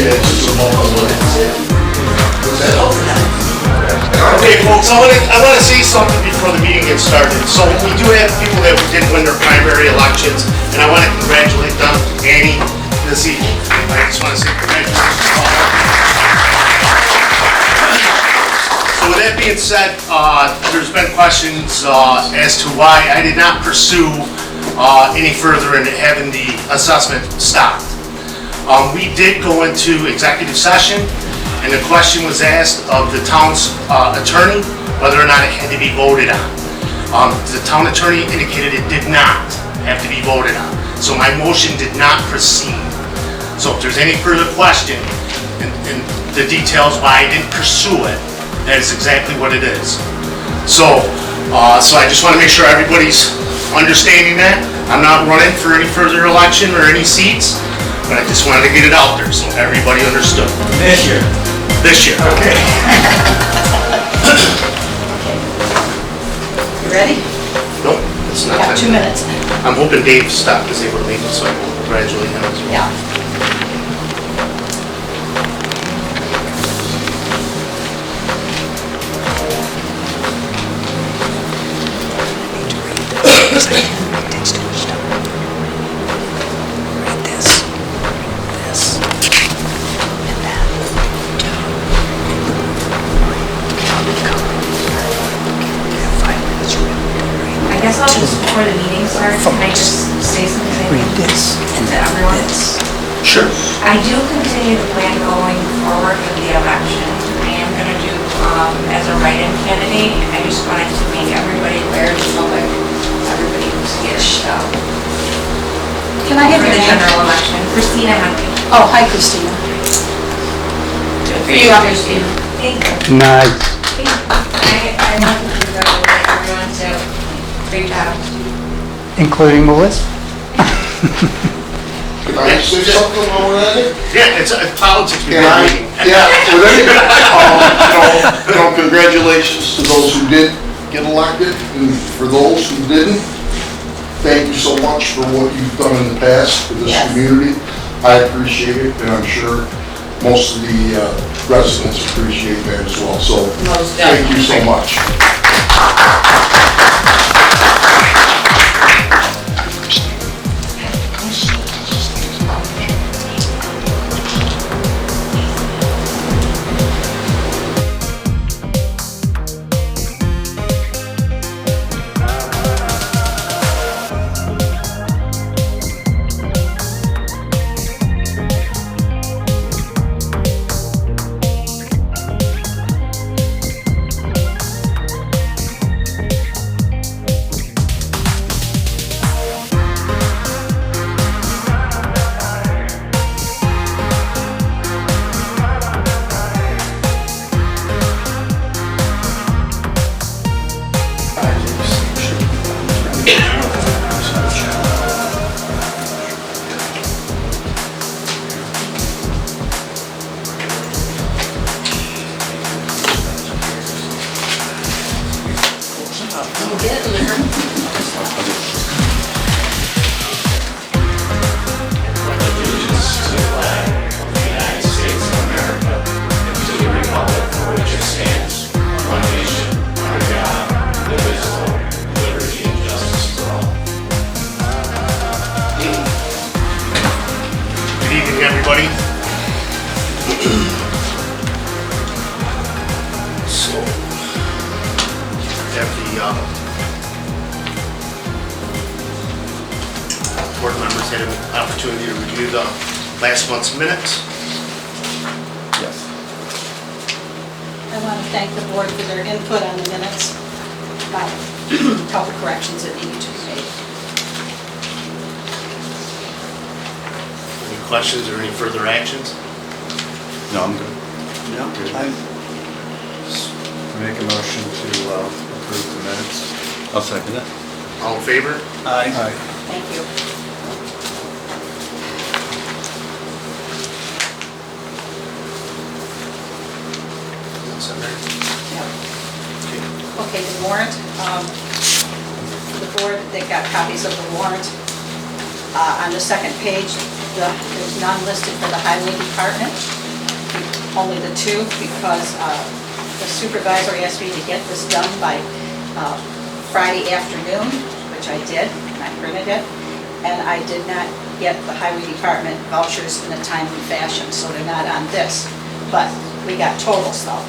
Yeah, just a moment. Okay, folks, I want to say something before the meeting gets started. So we do have people that did win their primary elections, and I want to congratulate them, Annie, this evening. I just want to say congratulations to all. So with that being said, there's been questions as to why I did not pursue any further in having the assessment stopped. We did go into executive session, and the question was asked of the town's attorney whether or not it had to be voted on. The town attorney indicated it did not have to be voted on, so my motion did not proceed. So if there's any further question in the details why I didn't pursue it, that is exactly what it is. So I just want to make sure everybody's understanding that. I'm not running for any further election or any seats, but I just wanted to get it out there so everybody understood. This year. This year. Okay. You ready? Nope, it's not. Got 2 minutes. I'm hoping Dave Stock is able to make it, so I can congratulate him as well. Yeah. I guess I'll just, before the meeting starts, can I just say something to everyone? Sure. I do continue to plan going forward with the election. I am gonna do, as a write-in candidate. I just wanted to make everybody aware, the public, everybody who's here, so. Can I have For your the name? general election, Christina Henry. Oh, hi, Christina. For you, Christina. Thank you. Nice. I want to congratulate everyone, so great job. Including Melissa? Can I say something while we're at it? Yeah, it's politics. Can I? Yeah, with any, congratulations to those who did get elected, and for those who didn't, thank you so much for what you've done in the past for this Yes. community. I appreciate it, and I'm sure most of the residents appreciate that as well, so Most thank you so much. Everybody. So, have the board members had an opportunity to review the last month's minutes. Yes. I want to thank the board for their input on the minutes about a couple corrections that needed to be made. Any questions or any further actions? No, I'm good. No, I make a motion to approve the minutes. I'll second it. All in favor? Aye. Thank you. Okay, the warrant, the board, they got copies of the warrant. On the second page, there's none listed for the highway department, only the two, because the supervisor asked me to get this done by Friday afternoon, which I did, and I printed it, and I did not get the highway department vouchers in a timely fashion, so they're not on this, but we got totals though.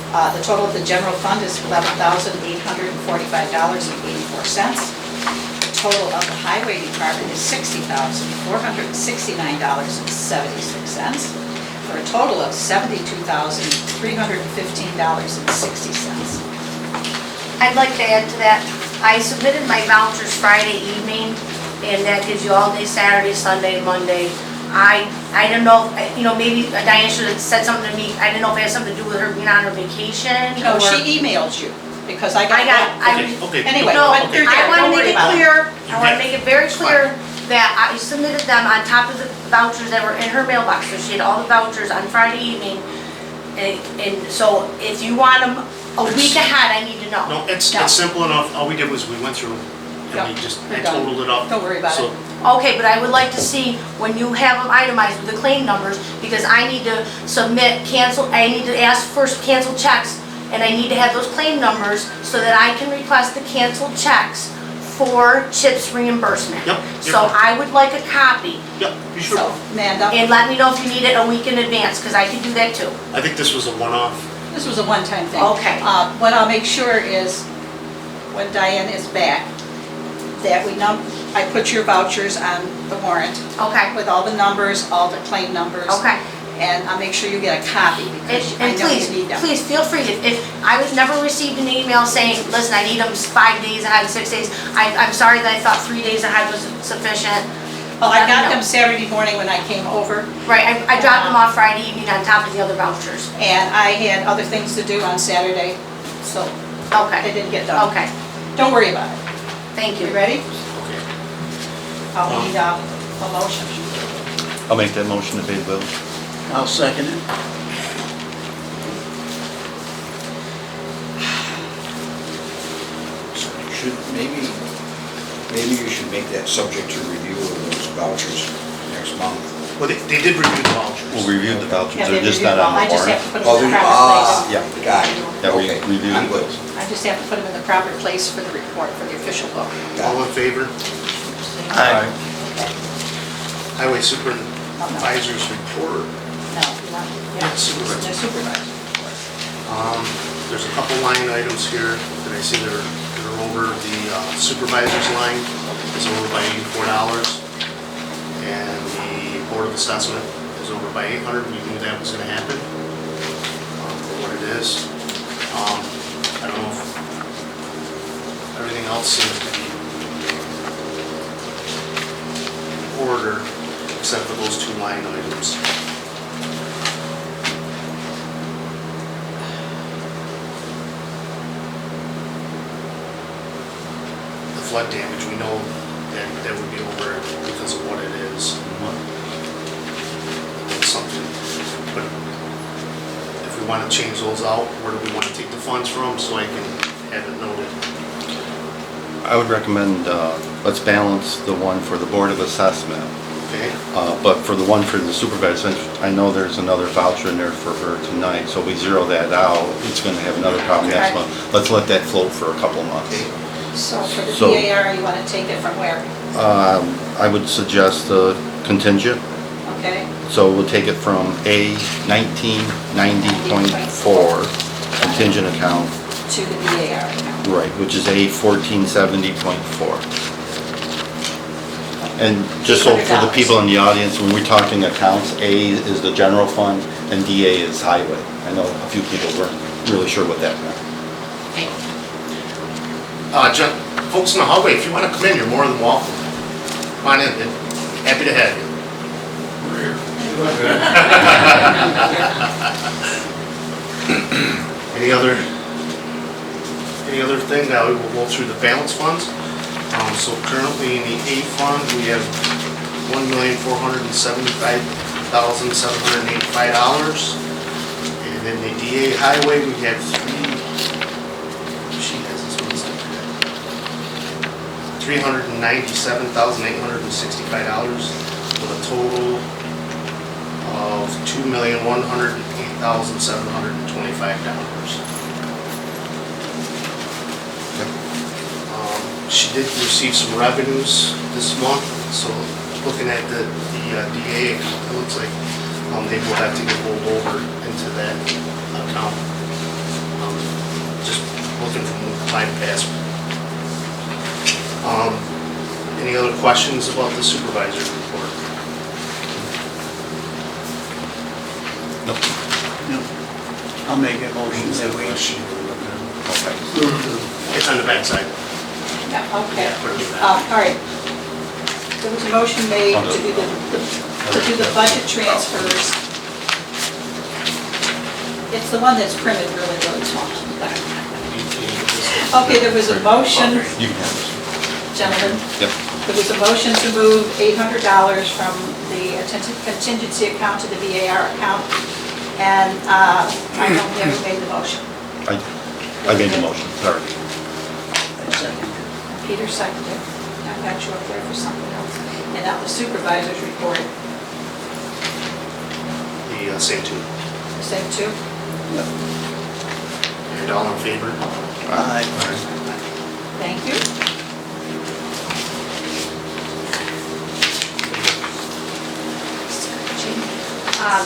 The total of the general fund is $11,845.84. Total of the highway department is $60,469.76, for a total of $72,315.60. I'd like to add to that, I submitted my vouchers Friday evening, and that gives you all day Saturday, Sunday, Monday. I don't know, maybe Diane should have said something to me, I didn't know if it had something to do with her being on her vacation. No, or- she emailed you, because I got. Okay. Anyway, No, but they're there, I want don't to worry make it about it. clear, I want to make it very It's clear that I submitted them on top of the vouchers that were in her mailbox. So she had all the vouchers on Friday evening. And so if you want them a week ahead, I need to know. No, it's No. simple enough. All we did was we went through Yep, and we just we're done. totaled it up. Don't worry about So, it. Okay, but I would like to see when you have them itemized with the claim numbers, because I need to submit I need to ask for cancel checks, and I need to have those claim numbers so that I can request the canceled checks for CHIPS reimbursement. Yep, you're So fine. I would like a copy, yeah, you sure? So, Amanda, and let me know if you need it a week in advance, because I can do that too. I think this was a one-off. this was a one-time thing. Okay. What I'll make sure is, when Diane is back, that I put your vouchers on the warrant Okay, with all the numbers, all the claim numbers. okay. And I'll make sure you get a copy, because I And know you need them. please feel free, if I was never received an email saying, listen, I need them 5 days ahead, 6 days, I'm sorry that I thought 3 days ahead was sufficient. Well, I Let me got know. them Saturday morning when I came over, Right, I dropped them off Friday evening on top of the other vouchers. and I had other things to do on Saturday, so it Okay, didn't get done. okay, Don't worry about it. thank You you. ready? Okay. I'll need a motion. I'll make that motion to pay the bills. I'll second it. Maybe you should make that subject to review of those vouchers next month. Well, they did review the vouchers. We'll review the vouchers, Yeah, they're they just reviewed not them. on I the just have warrant. to put them in the proper place. Yeah, got it. Yeah, we Okay, reviewed I'm good. I just have to put them in the proper place for the report, for the official book. All in favor? Aye. Highway Supervisors report. No, you want, yeah, Supervisor. the supervisor. There's a couple line items here that I see that are over. The supervisor's line is over by $84. And the Board of Assessment is over by $800. We knew that was gonna happen, for what it is. I don't know if everything else seems to be in order, except for those two line items. The flood damage, we know that would be over because of what it is. It's something, but if we want to change those out, where do we want to take the funds from, so I can have it noted? I would recommend, let's balance the one for the Board of Assessment. Okay? But for the one for the supervisor, I know there's another voucher in there for her tonight, so we zero that out. It's gonna have another problem next Okay. month. Let's let that float for a couple months. Okay. So for the So- DAR, you want to take it from where? I would suggest the contingent, Okay? so we'll take it from A 1990.4 contingent account, To the DAR account. right, which is A 1470.4. And just so for the people in the audience, when we're talking accounts, A is the general fund and DA is highway. I know a few people weren't really sure what that meant. John, folks in the hallway, if you want to come in, you're more than welcome. Come on in, man. Happy to have you. Any other thing? Now we will go through the balance funds. So currently in the A fund, we have $1,475,785. And in the DA highway, we have $397,865 with a total of $2,108,725. She did receive some revenues this month, so looking at the DA account, it looks like they will have to get rolled over into that account. Just looking from time past. Any other questions about the supervisor's report? I'll make a motion that we, It's on the backside. Yeah, okay. Yeah, put it in All right. There was a motion made to do the budget transfers. It's the one that's printed really, really small. Okay, there was a motion, You can have this. gentlemen. Yep. There was a motion to move $800 from the contingency account to the VAR account, and I don't know who made the motion. I made the motion, sorry. Peter seconded. I've got you up there for something else. And now the supervisor's report, The same two. the same two. And all in favor? Thank you.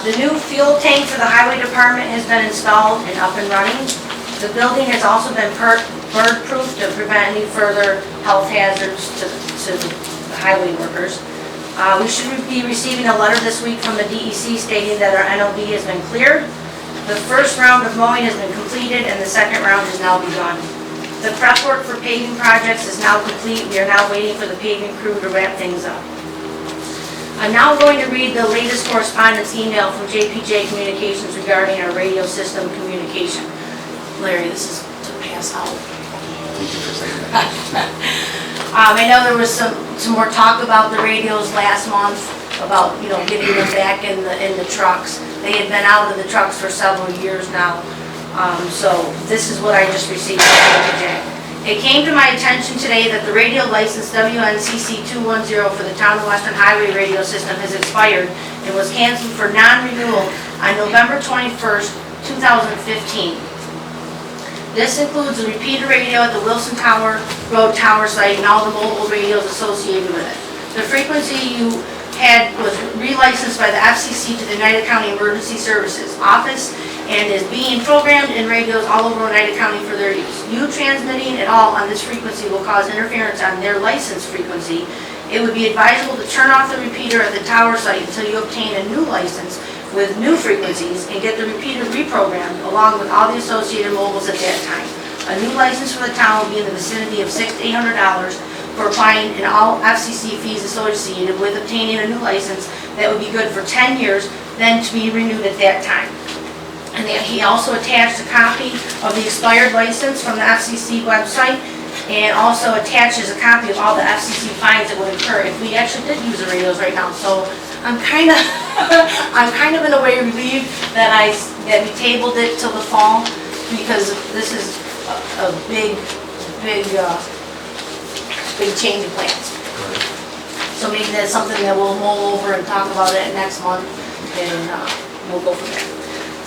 The new fuel tank for the highway department has been installed and up and running. The building has also been bird-proof to prevent any further health hazards to the highway workers. We should be receiving a letter this week from the DEC stating that our NOV has been cleared. The first round of mowing has been completed and the second round has now begun. The prep work for paving projects is now complete. We are now waiting for the paving crew to wrap things up. I'm now going to read the latest correspondence email from JPJ Communications regarding our radio system communication. Larry, this is to pass out. Thank you for saying that. I know there was some more talk about the radios last month, about, getting them back in the trucks. They had been out of the trucks for several years now. So this is what I just received from JPJ. It came to my attention today that the radio license WNCC 210 for the Town of Western Highway radio system has expired and was canceled for non-renewal on November 21st, 2015. This includes the repeater radio at the Wilson Tower Road Tower site and all the mobile radios associated with it. The frequency you had was relicensed by the FCC to the Oneida County Emergency Services Office and is being programmed in radios all over Oneida County for their use. You transmitting at all on this frequency will cause interference on their license frequency. It would be advisable to turn off the repeater at the tower site until you obtain a new license with new frequencies and get the repeater reprogrammed along with all the associated mobiles at that time. A new license for the town will be in the vicinity of $600 to $800 for applying and all FCC fees associated with obtaining a new license that would be good for 10 years, then to be renewed at that time. And then he also attached a copy of the expired license from the FCC website and also attaches a copy of all the FCC fines that would incur if we actually did use the radios right now. So I'm kind of in a way relieved that we tabled it till the fall, because this is a big change of plans. So maybe that's something that we'll mull over and talk about it next month, and we'll go from there.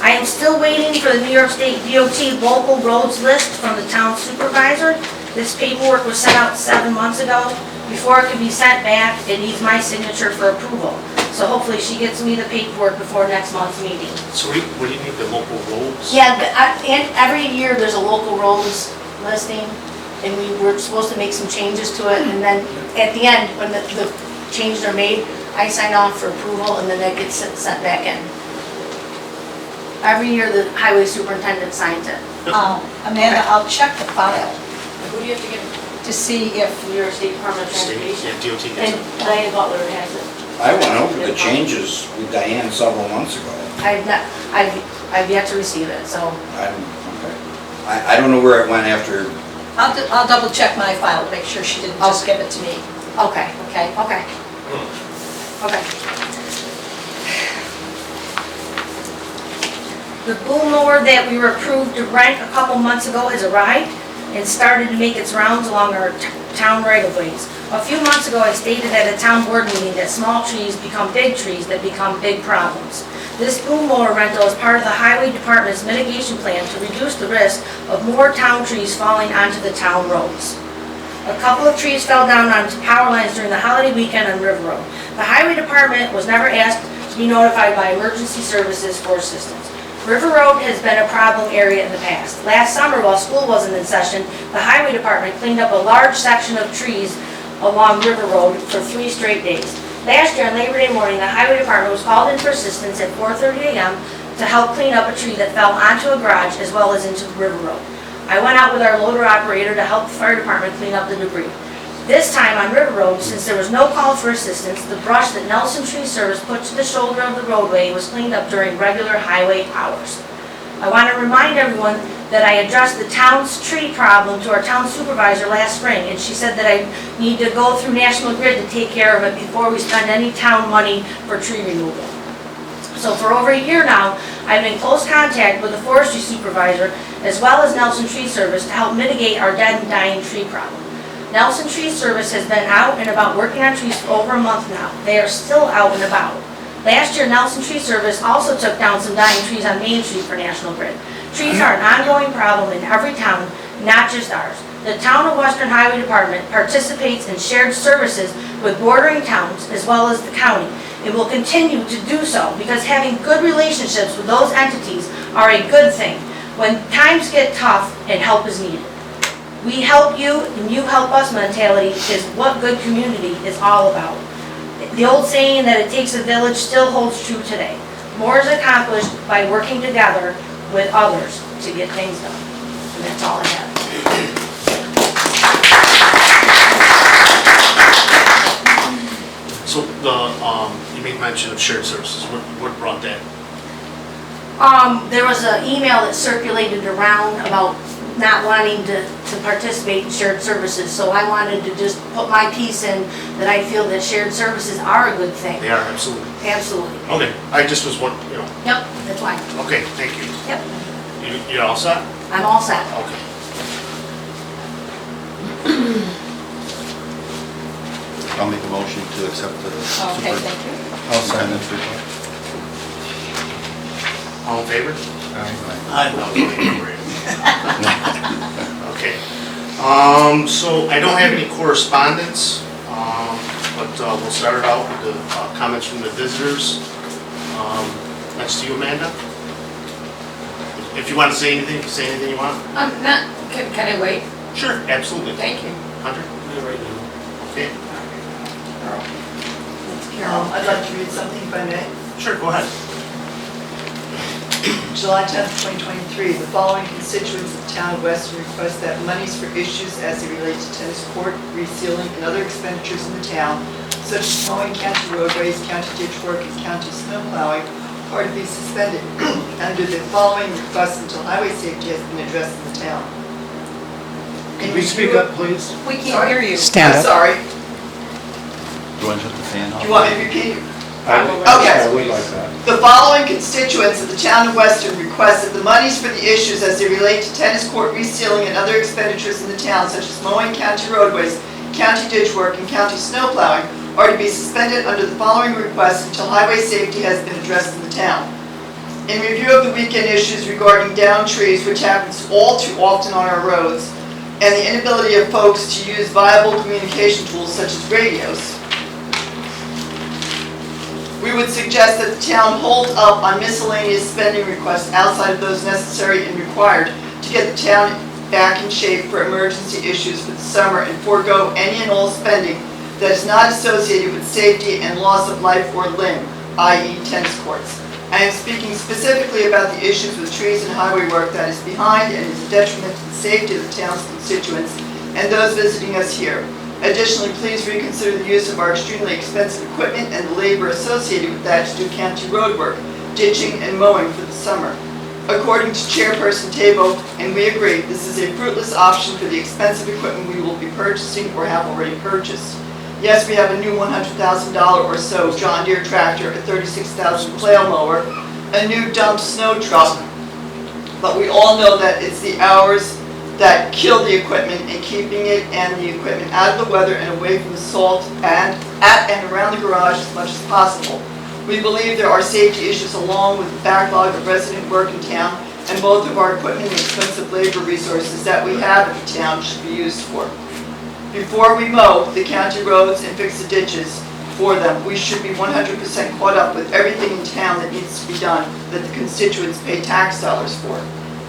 I am still waiting for the New York State DOT local roads list from the town supervisor. This paperwork was sent out 7 months ago. Before it can be sent back, it needs my signature for approval. So hopefully she gets me the paperwork before next month's meeting. So what do you need, the local roads? Yeah, and every year there's a local roads listing, and we were supposed to make some changes to it, and then at the end, when the changes are made, I sign off for approval, and then that gets sent back in. Every year the highway superintendent signs it. Amanda, I'll check the file Who do you have to get? to see if, New York State Department of State, Transportation. yeah, DOT gets And it. Diane Butler has it. I went over the changes with Diane several months ago. I've yet to receive it, so. I don't know where it went after. I'll double check my file to make sure she didn't just give it to me. Okay, Okay? okay. Okay. The boom mower that we were approved to rent a couple months ago has arrived and started to make its rounds along our town right-of-ways. A few months ago, I stated at a town board meeting that small trees become big trees that become big problems. This boom mower rental is part of the Highway Department's mitigation plan to reduce the risk of more town trees falling onto the town roads. A couple of trees fell down onto power lines during the holiday weekend on River Road. The Highway Department was never asked to be notified by emergency services for assistance. River Road has been a problem area in the past. Last summer, while school wasn't in session, the Highway Department cleaned up a large section of trees along River Road for 3 straight days. Last year on Labor Day morning, the Highway Department was called in for assistance at 4:30 a.m. to help clean up a tree that fell onto a garage as well as into River Road. I went out with our loader operator to help the fire department clean up the debris. This time on River Road, since there was no call for assistance, the brush that Nelson Tree Service put to the shoulder of the roadway was cleaned up during regular highway hours. I want to remind everyone that I addressed the town's tree problem to our town supervisor last spring, and she said that I need to go through National Grid to take care of it before we spend any town money for tree removal. So for over a year now, I've been in close contact with the forestry supervisor as well as Nelson Tree Service to help mitigate our dead and dying tree problem. Nelson Tree Service has been out and about working on trees for over a month now. They are still out and about. Last year, Nelson Tree Service also took down some dying trees on Main Street for National Grid. Trees are an ongoing problem in every town, not just ours. The Town of Western Highway Department participates in shared services with bordering towns as well as the county. It will continue to do so because having good relationships with those entities are a good thing. When times get tough and help is needed. We help you and you help us mentality is what good community is all about. The old saying that it takes a village still holds true today. More is accomplished by working together with others to get things done. And that's all I have. So you made mention of shared services. What brought that? There was an email that circulated around about not wanting to participate in shared services, so I wanted to just put my piece in that I feel that shared services are a good thing. They are, absolutely. Absolutely. Okay, I just was one, Yep, that's fine. Okay, thank you. Yep, You're all set? I'm all set. Okay. I'll make a motion to accept the Okay, thank you. superintendent's report. All in favor? Okay. So I don't have any correspondence, but we'll start it out with the comments from the visitors. Next to you, Amanda. If you want to say anything you want. Can I wait? Sure, absolutely. Thank you. Hunter? Okay, I'd like to read something if I may. sure, go ahead. July 10th, 2023, the following constituents of the town of Weston request that monies for issues as they relate to tennis court, resealing, and other expenditures in the town, such as mowing county roadways, county ditch work, and county snow plowing, are to be suspended under the following requests until highway safety has been addressed in the town. Can we speak up, please? We can't hear you. Stand I'm up. sorry. Do you want to shut the fan off? Do you want me to repeat? I would like that. The following constituents of the town of Weston request that the monies for the issues as they relate to tennis court resealing and other expenditures in the town, such as mowing county roadways, county ditch work, and county snow plowing, are to be suspended under the following requests until highway safety has been addressed in the town. In review of the weekend issues regarding downed trees, which happens all too often on our roads, and the inability of folks to use viable communication tools such as radios, we would suggest that the town hold up on miscellaneous spending requests outside of those necessary and required to get the town back in shape for emergency issues for the summer and forego any and all spending that is not associated with safety and loss of life or limb, i.e. tennis courts. I am speaking specifically about the issues with trees and highway work that is behind and is a detriment to the safety of the town's constituents and those visiting us here. Additionally, please reconsider the use of our extremely expensive equipment and the labor associated with that to do county road work, ditching, and mowing for the summer. According to Chairperson Tebo, and we agree, this is a fruitless option for the expensive equipment we will be purchasing or have already purchased. Yes, we have a new $100,000 or so John Deere tractor, a $36,000 flail mower, a new dump snow truck, but we all know that it's the hours that kill the equipment and keeping it and the equipment out of the weather and away from the salt and at and around the garage as much as possible. We believe there are safety issues along with the backlog of resident work in town, and both of our equipment and expensive labor resources that we have in the town should be used for. Before we mow the county roads and fix the ditches for them, we should be 100% caught up with everything in town that needs to be done that the constituents pay tax dollars for.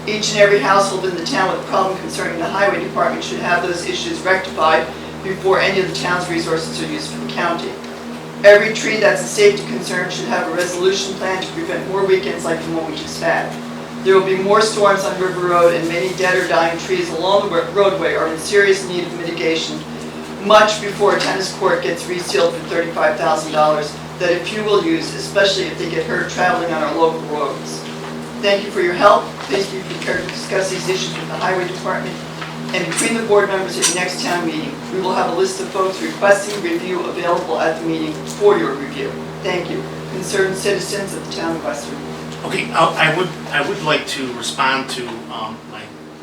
Each and every household in the town with a problem concerning the highway department should have those issues rectified before any of the town's resources are used for the county. Every tree that's a safety concern should have a resolution plan to prevent more weekends like the one we just had. There will be more storms on River Road, and many dead or dying trees along the roadway are in serious need of mitigation much before a tennis court gets resealed for $35,000 that a few will use, especially if they get hurt traveling on our local roads. Thank you for your help. Please be prepared to discuss these issues with the highway department and between the board members at the next town meeting. We will have a list of folks requesting review available at the meeting for your review. Thank you. Concerned citizens of the town of Western. Okay, I would like to respond to,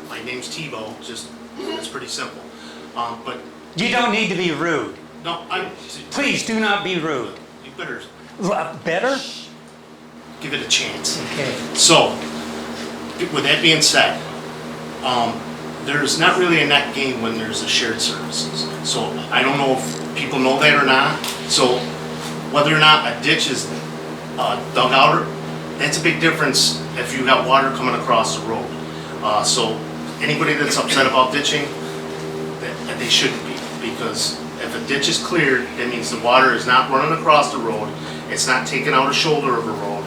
my name's Tebo, just, it's pretty simple. But, You don't need to be rude. no, Please do not be rude. You better Better? give it a chance. Okay. So, with that being said, there's not really a net gain when there's a shared services. So I don't know if people know that or not. So whether or not a ditch is dug out, that's a big difference if you got water coming across the road. So anybody that's upset about ditching, that they shouldn't be, because if a ditch is cleared, that means the water is not running across the road. It's not taking out a shoulder of a road.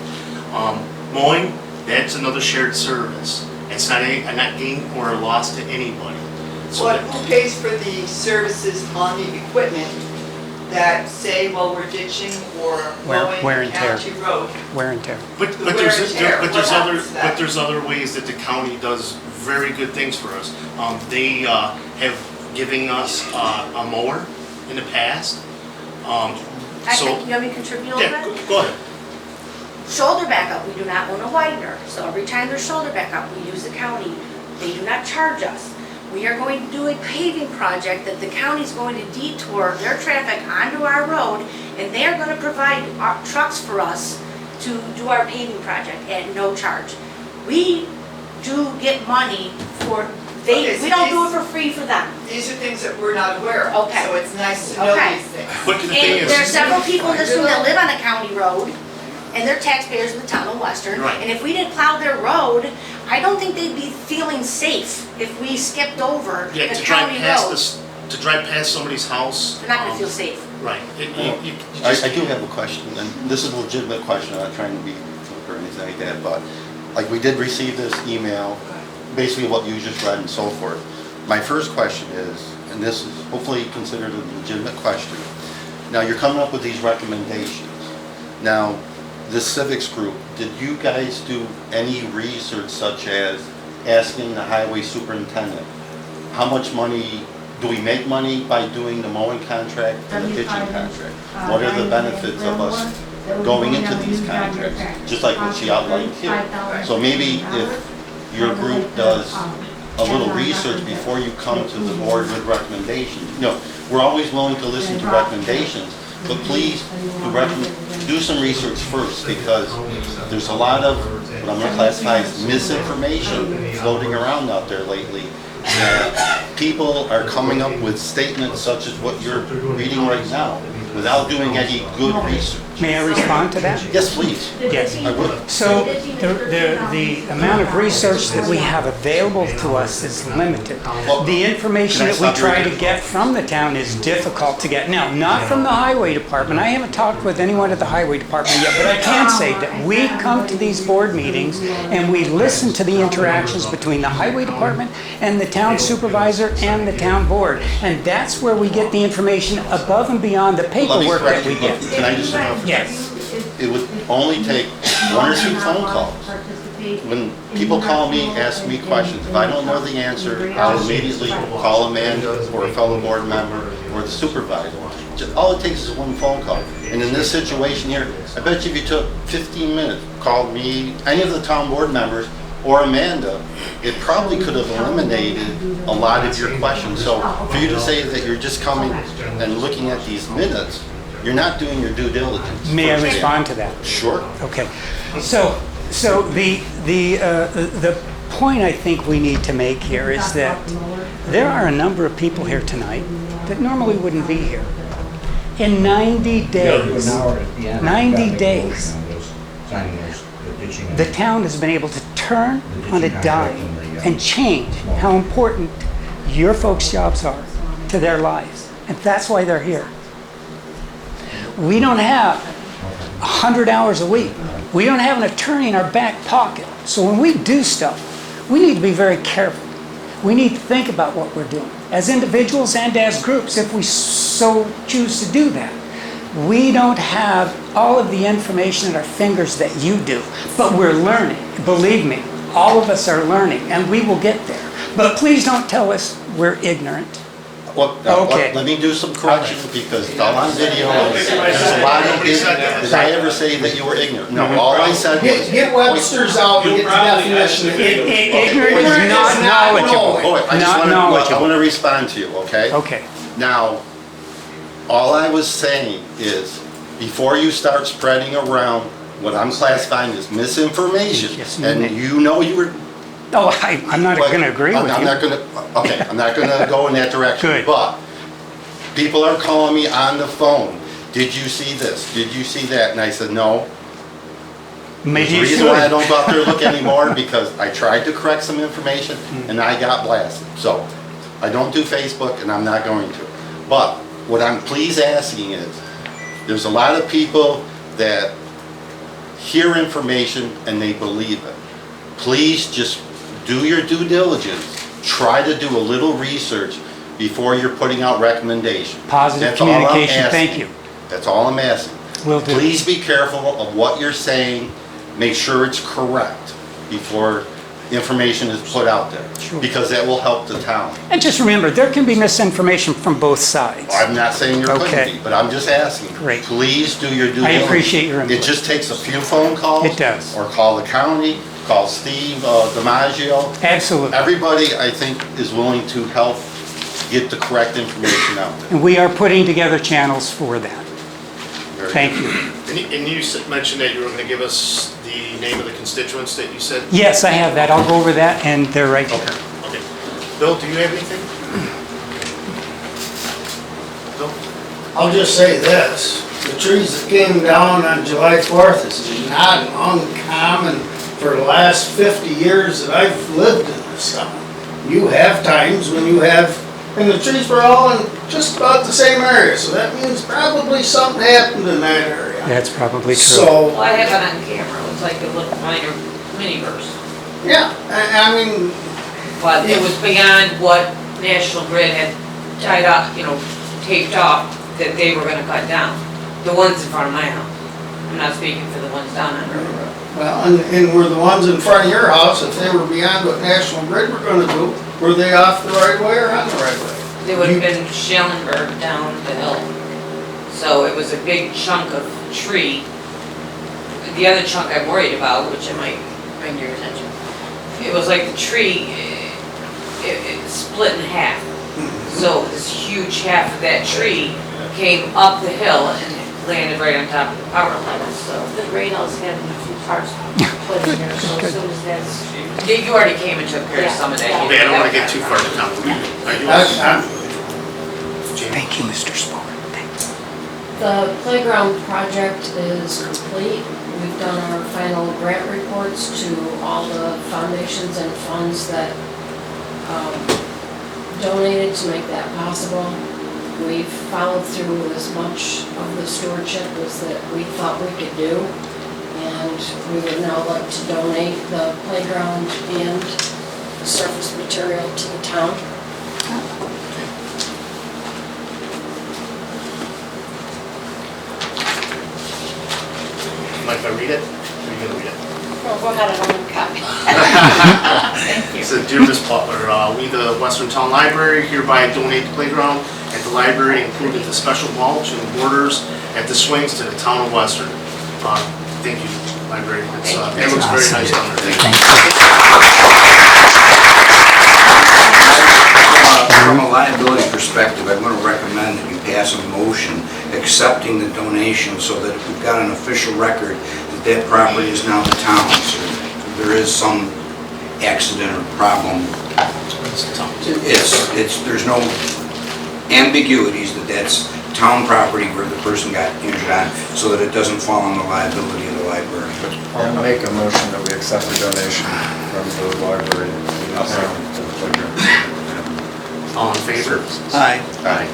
Mowing, that's another shared service. It's not a net gain or a loss to anybody. So But who pays for the services on the equipment that say, well, we're ditching or mowing Wear and tear. county road? Wear and tear. But The wear and tear, what happens to that? there's other ways that the county does very good things for us. They have given us a mower in the past. So You want me to contribute a little yeah, bit? go ahead. Shoulder backup, we do not own a widener, so every time there's shoulder backup, we use the county. They do not charge us. We are going to do a paving project that the county's going to detour their traffic onto our road, and they are going to provide our trucks for us to do our paving project at no charge. We do get money for, Okay, so we don't do it these- for free for them. These are things that we're not aware of. Okay. So it's nice to know Okay. these things. But the thing And there's is, several people in this room that live on a county road, and they're taxpayers in the town of Western. Right. And if we didn't plow their road, I don't think they'd be feeling safe if we skipped over yeah, the to drive county past road. this, to drive past somebody's house. They're not gonna feel safe. Right. You I just- do have a question, and this is a legitimate question, I'm not trying to be flip or anything like that, but like we did receive this email, basically what you just read and so forth. My first question is, and this is hopefully considered a legitimate question, now you're coming up with these recommendations. Now, this civics group, did you guys do any research such as asking the highway superintendent, how much money, do we make money by doing the mowing contract and the ditching contract? What are the benefits of us going into these contracts, just like what she outlined here? So maybe if your group does a little research before you come to the board with recommendations. You know, we're always willing to listen to recommendations, but please do some research first, because there's a lot of what I'm going to classify as misinformation floating around out there lately. People are coming up with statements such as what you're reading right now without doing any good research. May I respond to that? Yes, please. Yes. I would. So the amount of research that we have available to us is limited. The information that we try to get from the town is difficult to get. Now, not from the highway department. I haven't talked with anyone at the highway department yet, but I can say that we come to these board meetings and we listen to the interactions between the highway department and the town supervisor and the town board. And that's where we get the information above and beyond the paperwork that we get. Can I just interrupt? Yes. It would only take one or two phone calls. When people call me, ask me questions, if I don't know the answer, I'll immediately call Amanda or a fellow board member or the supervisor. All it takes is one phone call. And in this situation here, I bet you if you took 15 minutes, called me, any of the town board members, or Amanda, it probably could have eliminated a lot of your questions. So for you to say that you're just coming and looking at these minutes, you're not doing your due diligence. May I respond to that? Sure. Okay. So the point I think we need to make here is that there are a number of people here tonight that normally wouldn't be here. In 90 days, 90 days, the town has been able to turn on a dime and change how important your folks' jobs are to their lives. And that's why they're here. We don't have 100 hours a week. We don't have an attorney in our back pocket. So when we do stuff, we need to be very careful. We need to think about what we're doing as individuals and as groups if we so choose to do that. We don't have all of the information at our fingers that you do, but we're learning. Believe me, all of us are learning, and we will get there. But please don't tell us we're ignorant. Well, Okay. let me do some corrections because it's all on video. There's a lot of this. Did I ever say that you were ignorant? No, all I said was. Get Webster's out and get the definition of ignorant. Ignorant is not knowledgeable. Oh, I want to respond to you, okay? Okay. Now, all I was saying is, before you start spreading around what I'm classifying as misinformation, Yes, and ma'am. you know you were. Oh, I'm not going to agree with I'm you. not gonna, okay, I'm not gonna go in that direction. Good. But people are calling me on the phone. Did you see this? Did you see that? And I said, no. Maybe The you reason why I don't should. go out there and look anymore, because I tried to correct some information and I got blasted. So I don't do Facebook and I'm not going to. But what I'm please asking is, there's a lot of people that hear information and they believe it. Please just do your due diligence. Try to do a little research before you're putting out recommendations. Positive That's all I'm communication, asking. thank you. That's all I'm asking. Will do. Please be careful of what you're saying. Make sure it's correct before information is put out there. Sure. Because that will help the town. And just remember, there can be misinformation from both sides. I'm not saying there Okay. couldn't be, but I'm just asking. Great. Please do your due I diligence. appreciate your input. It just takes a few phone calls. It does. Or call the county, call Steve DiMaggio. Absolutely. Everybody, I think, is willing to help get the correct information out there. And we are putting together channels for that. Very Thank good. you. And you mentioned that you were going to give us the name of the constituents that you said? Yes, I have that. I'll go over that, and they're right there. Okay. Bill, do you have anything? Bill? I'll just say this, the trees that came down on July 4th is not uncommon for the last 50 years that I've lived in this town. You have times when you have, and the trees were all in just about the same area, so that means probably something happened in that area. That's probably true. So, Well, I have it on camera, it was like a little minor mini burst. yeah, I mean, But it was beyond what National Grid had tied up, taped off, that they were gonna cut down. The ones in front of my house. I'm not speaking for the ones down on River Road. well, and were the ones in front of your house, if they were beyond what National Grid were gonna do, were they off the right way or on the right way? They would have been Schellenberg down the hill. So it was a big chunk of tree. The other chunk I'm worried about, which I might bring to your attention, it was like the tree, it split in half. So this huge half of that tree came up the hill and landed right on top of the power line, so. The great house had a few parts put in there, so as soon as that's. You already came and took care of some of that. Okay, I don't want to get too far to town. Thank you, Mr. Spohr. Thanks. The playground project is complete. We've done our final grant reports to all the foundations and funds that donated to make that possible. We've followed through with as much of the stewardship as that we thought we could do. And we would now like to donate the playground and surface material to the town. Mind if I read it? Or are you going to read it? Well, go ahead, I don't have a copy. It said, "Dear Ms. Butler, we, the Western Town Library, hereby donate the playground at the library, including the special mulch and borders at the swings to the town of Western." Thank you, library. It looks very nice down there. Thank you. From a liability perspective, I want to recommend that you pass a motion accepting the donation so that we've got an official record that that property is now the town's. So if there is some accident or problem, there's no ambiguities that that's town property where the person got injured on, so that it doesn't fall on the liability of the library. I'll make a motion that we accept the donation from the library. All in favor? Aye. Aye.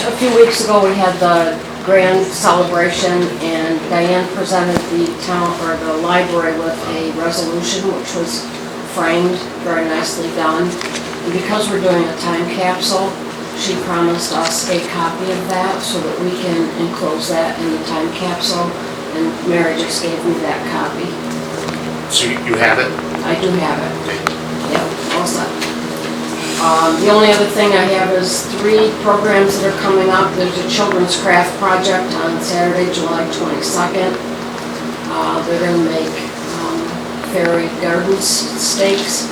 A few weeks ago, we had the grand celebration, and Diane presented the town, or the library, with a resolution which was framed, very nicely done. And because we're doing a time capsule, she promised us a copy of that so that we can enclose that in the time capsule, and Mary just gave me that copy. So you have it? I do have it. Yep, all set. The only other thing I have is 3 programs that are coming up. There's a children's craft project on Saturday, July 22nd. They're going to make fairy gardens, stakes,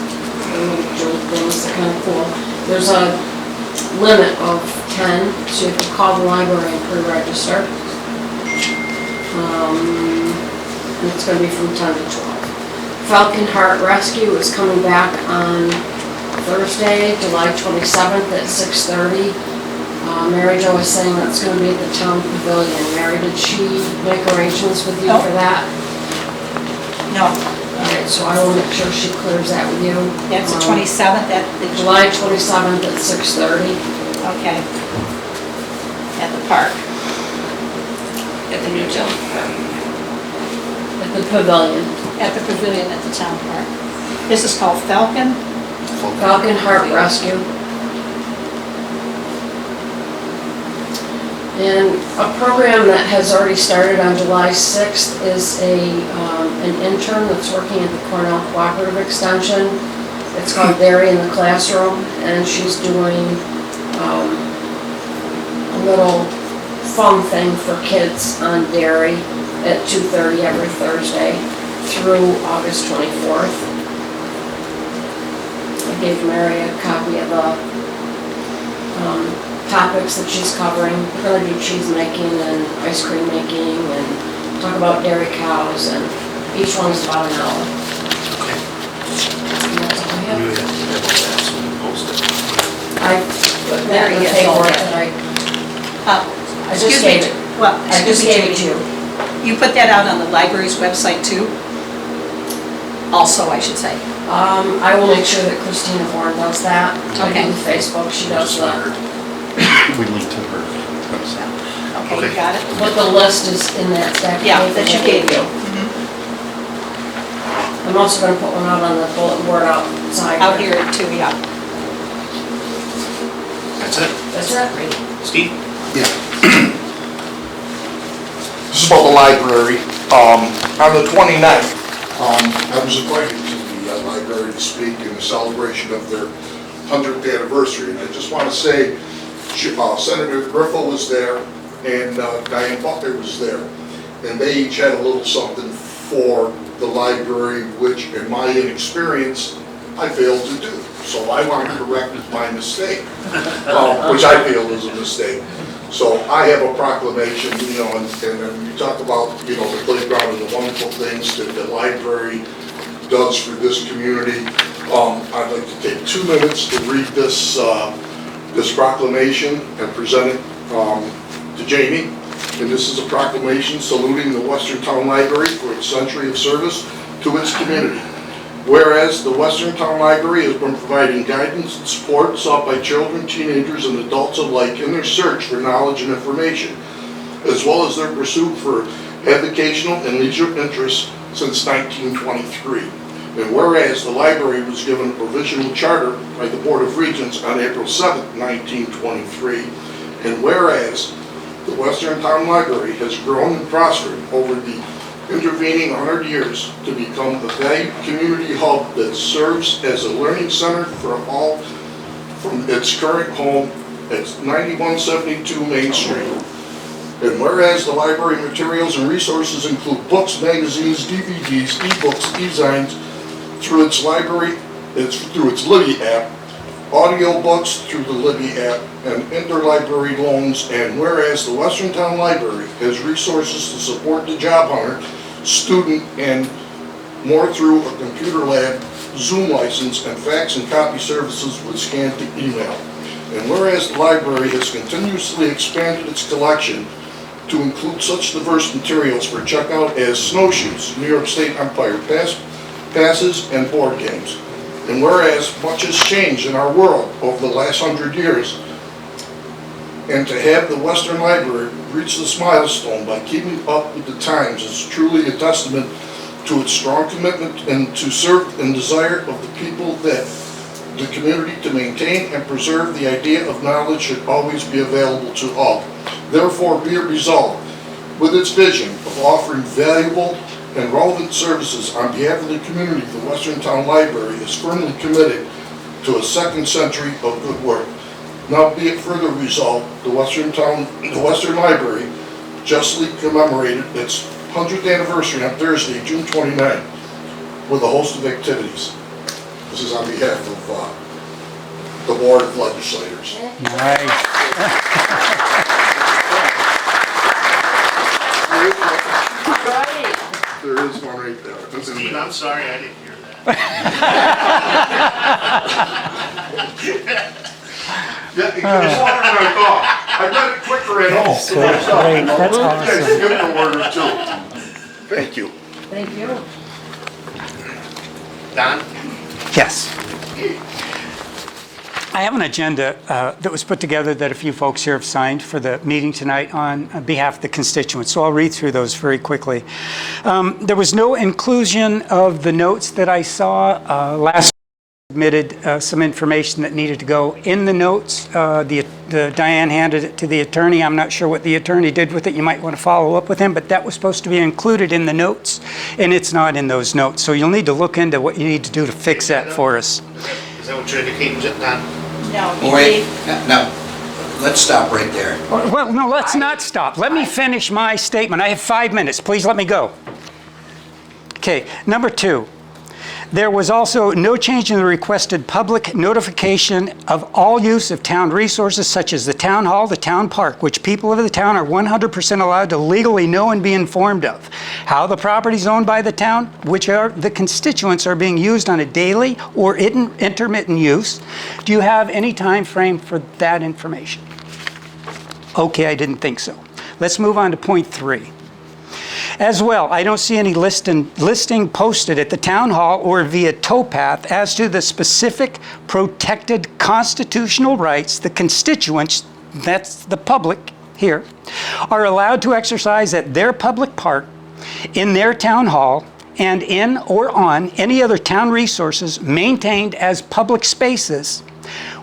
jewel things, they're kind of cool. There's a limit of 10, so you have to call the library and pre-register. And it's going to be from 10 to 12. Falcon Heart Rescue is coming back on Thursday, July 27th at 6:30. Mary Jo was saying that's going to be at the town pavilion. Mary, did she make arrangements with you for that? No, Alright, so I will make sure she clears that with you. that's the 27th, July 27th at 6:30. okay. At the park. At the new gym. At the pavilion. At the pavilion at the town park. This is called Falcon. Falcon Heart Rescue. And a program that has already started on July 6th is an intern that's working at the Cornell Cooperative Extension. It's called Dairy in the Classroom, and she's doing a little fun thing for kids on dairy at 2:30 every Thursday through August 24th. I gave Mary a copy of the topics that she's covering. We're going to do cheese making and ice cream making and talk about dairy cows, and each one's about an hour. Okay. And that's all I have. You have all that, so we'll post it. I put that in the paperwork that I just gave it. Well, I just gave it to you. You put that out on the library's website too? Also, I should say. I will make sure that Christina Warren does that. I Okay. do Facebook, she does the, We link to her. Okay, you got it? but the list is in that stack. Yeah, that you gave you. I'm also gonna put one out on the bulletin board outside. Out here too, yeah. That's it. That's it. Steve? This is about the library. On the 29th, I was invited to the library to speak in the celebration of their 100th anniversary. And I just want to say, Senator Griffith was there and Diane Butler was there. And they each had a little something for the library, which in my inexperience, I failed to do. So I want to correct my mistake, which I feel is a mistake. So I have a proclamation, and you talk about, the playground and the wonderful things that the library does for this community. I'd like to take 2 minutes to read this proclamation and present it to Jamie. And this is a proclamation saluting the Western Town Library for its century of service to its community. Whereas the Western Town Library has been providing guidance and support sought by children, teenagers, and adults alike in their search for knowledge and information, as well as their pursuit for educational and leisure interests since 1923. And whereas the library was given a provisional charter by the Board of Regents on April 7, 1923, and whereas the Western Town Library has grown and prospered over the intervening 100 years to become a valued community hub that serves as a learning center for all from its current home It's 9172 Main Street. And whereas the library materials and resources include books, magazines, DVDs, ebooks, e-zines through its library, through its Libby app, audio books through the Libby app, and interlibrary loans, and whereas the Western Town Library has resources to support the job hunter, student, and more through a computer lab, Zoom license, and fax and copy services with scan to email. And whereas the library has continuously expanded its collection to include such diverse materials for checkout as snowshoes, New York State Empire passes, and board games. And whereas much has changed in our world over the last 100 years, and to have the Western Library reach this milestone by keeping up with the times is truly a testament to its strong commitment and to serve and desire of the people that the community to maintain and preserve the idea of knowledge should always be available to all. Therefore, be it resolved, with its vision of offering valuable and relevant services on behalf of the community, the Western Town Library is firmly committed to a second century of good work. Now be it further resolved, the Western Library justly commemorated its 100th anniversary on Thursday, June 29th, with a host of activities. This is on behalf of the Board of Legislators. Nice. There is one right there. Steve, I'm sorry, I didn't hear that. Yeah, it was longer than I thought. I read it quicker at home. That's great. That's Yeah, awesome. skip the word or two. Thank you. Thank you. Don? Yes. I have an agenda that was put together that a few folks here have signed for the meeting tonight on behalf of the constituents, so I'll read through those very quickly. There was no inclusion of the notes that I saw last submitted some information that needed to go in the notes. Diane handed it to the attorney. I'm not sure what the attorney did with it. You might want to follow up with him, but that was supposed to be included in the notes, and it's not in those notes. So you'll need to look into what you need to do to fix that for us. Is that what you're indicating, Don? No, Wait, no, let's stop right there. Well, no, let's not stop. Let me finish my statement. I have 5 minutes. Please let me go. Okay, number 2. There was also no change in the requested public notification of all use of town resources such as the town hall, the town park, which people of the town are 100% allowed to legally know and be informed of. How the properties owned by the town, which are the constituents, are being used on a daily or intermittent use. Do you have any time frame for that information? Okay, I didn't think so. Let's move on to point 3. As well, I don't see any listing posted at the town hall or via towpath as to the specific protected constitutional rights the constituents, that's the public here, are allowed to exercise at their public park, in their town hall, and in or on any other town resources maintained as public spaces.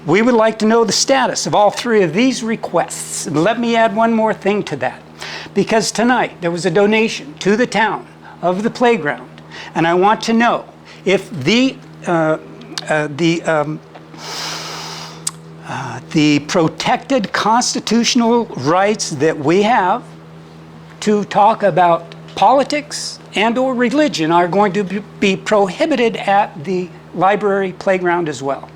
We would like to know the status of all 3 of these requests. And let me add one more thing to that. Because tonight there was a donation to the town of the playground, and I want to know if the protected constitutional rights that we have to talk about politics and or religion are going to be prohibited at the library playground as well.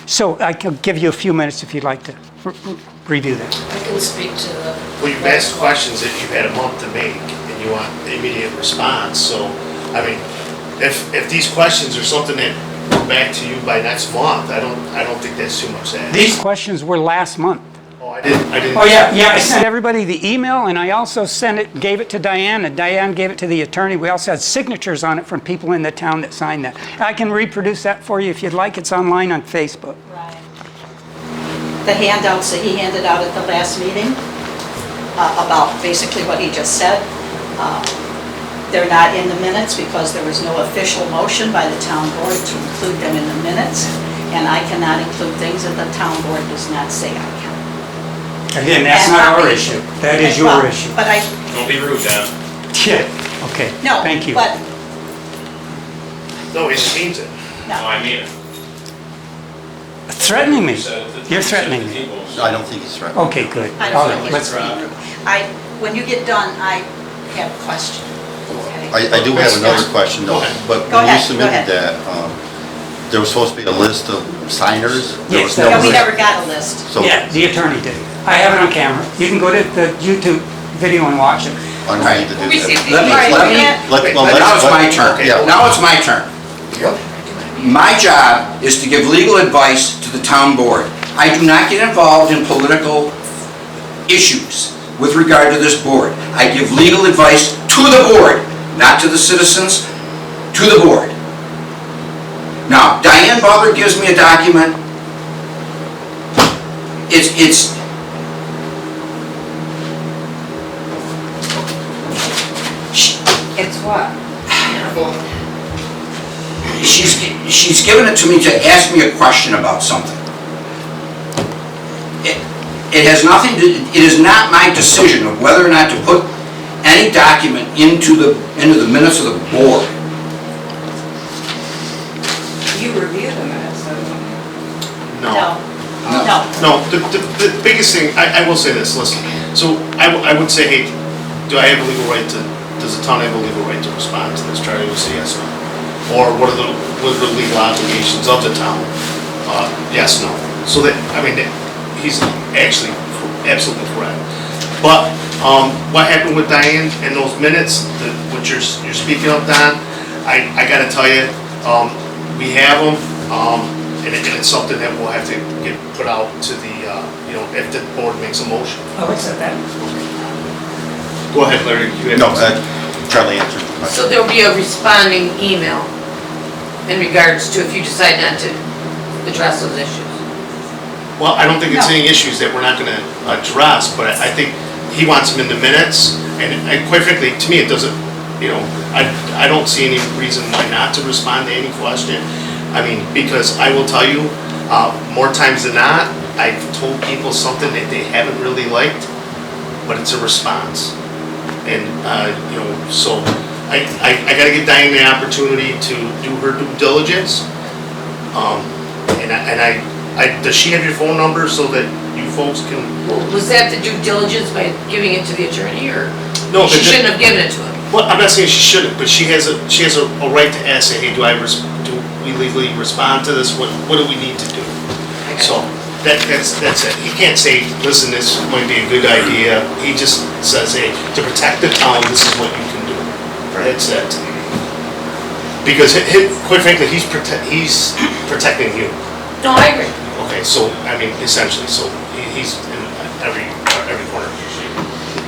So I can give you a few minutes if you'd like to review that. I can speak to the. Well, you've asked questions that you've had a month to make, and you want immediate response, so, I mean, if these questions are something that go back to you by next month, I don't think that's too much to ask. These questions were last month. Oh, I didn't. Oh, yeah, I sent everybody the email, and I also gave it to Diane, and Diane gave it to the attorney. We also had signatures on it from people in the town that signed that. I can reproduce that for you if you'd like. It's online on Facebook. Right. The handouts that he handed out at the last meeting about basically what he just said, they're not in the minutes because there was no official motion by the town board to include them in the minutes, and I cannot include things that the town board does not say I can. Again, that's not our issue. That is your issue. But I, Don't be rude, Don. Yeah, okay. no, Thank you. but, No, he just means it. No, no. I mean it. Threatening me? You're threatening me. I don't think he's threatening. Okay, good. I All don't right, think it's let's, when you get done, I have a question. Okay? I do have another question though, but Go when you ahead, go submitted ahead. that, there was supposed to be a list of signers? There Yes, was no that No, we list. never got a list. So, yeah, the attorney did. I have it on camera. You can go to the YouTube video and watch it. I don't need to do that. Let me, All right, let me, well, now it's my turn. Yeah. Now it's my turn. My job is to give legal advice to the town board. I do not get involved in political issues with regard to this board. I give legal advice to the board, not to the citizens, to the board. Now, Diane Butler gives me a document. It's It's what? she's given it to me to ask me a question about something. It has nothing to, it is not my decision of whether or not to put any document into the minutes of the board. You review the minutes, don't you? No. No, the biggest thing, I will say this, listen, so I would say, hey, do I have a legal right to, does the town have a legal right to respond to this? Charlie would say yes, no. Or what are the legal obligations of the town? Yes, no. So that, I mean, he's actually absolutely correct. But what happened with Diane and those minutes, what you're speaking of, Don, I gotta tell you, we have them, and it's something that we'll have to get put out to the, if the board makes a motion. I'll accept that. Go ahead, Larry. You have No, something. Charlie answered the question. So there'll be a responding email in regards to if you decide not to address those issues. Well, I don't think it's No. any issues that we're not gonna address, but I think he wants them in the minutes, and quite frankly, to me, it doesn't, I don't see any reason why not to respond to any question. I mean, because I will tell you, more times than not, I've told people something that they haven't really liked, but it's a response. And, so I gotta give Diane the opportunity to do her due diligence. Does she have your phone number so that you folks can? Was that the due diligence by giving it to the attorney, or? No, She but shouldn't have given it to him. Well, I'm not saying she shouldn't, but she has a right to ask, say, hey, do we legally respond to this? What do we need to do? So, that's it. He can't say, listen, this might be a good idea. He just says, hey, to protect the town, this is what you can do. That's it. Because, quite frankly, he's protecting you. No, I agree. Okay, so, I mean, essentially, so he's in every corner.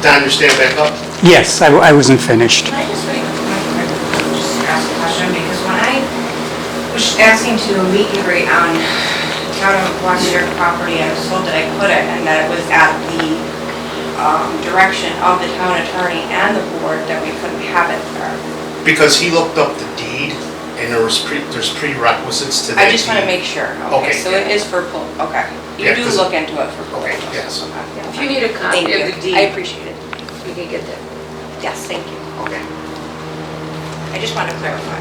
Don, you stand back up? Yes, I wasn't finished. Can I just ask a question? Because when I was asking to meet and greet on town of Western property, I was told that I couldn't, and that it was at the direction of the town attorney and the board that we couldn't have it there. Because he looked up the deed, and there's prerequisites to that I just want to deed. make sure. Okay. Okay, so it is for, okay. You Yeah, do 'cause- look into it for Okay, proposals. yes. Okay. If you need a copy Thank of you. the deed, I appreciate it. we can get that. Yes, thank you. Okay. I just want to clarify.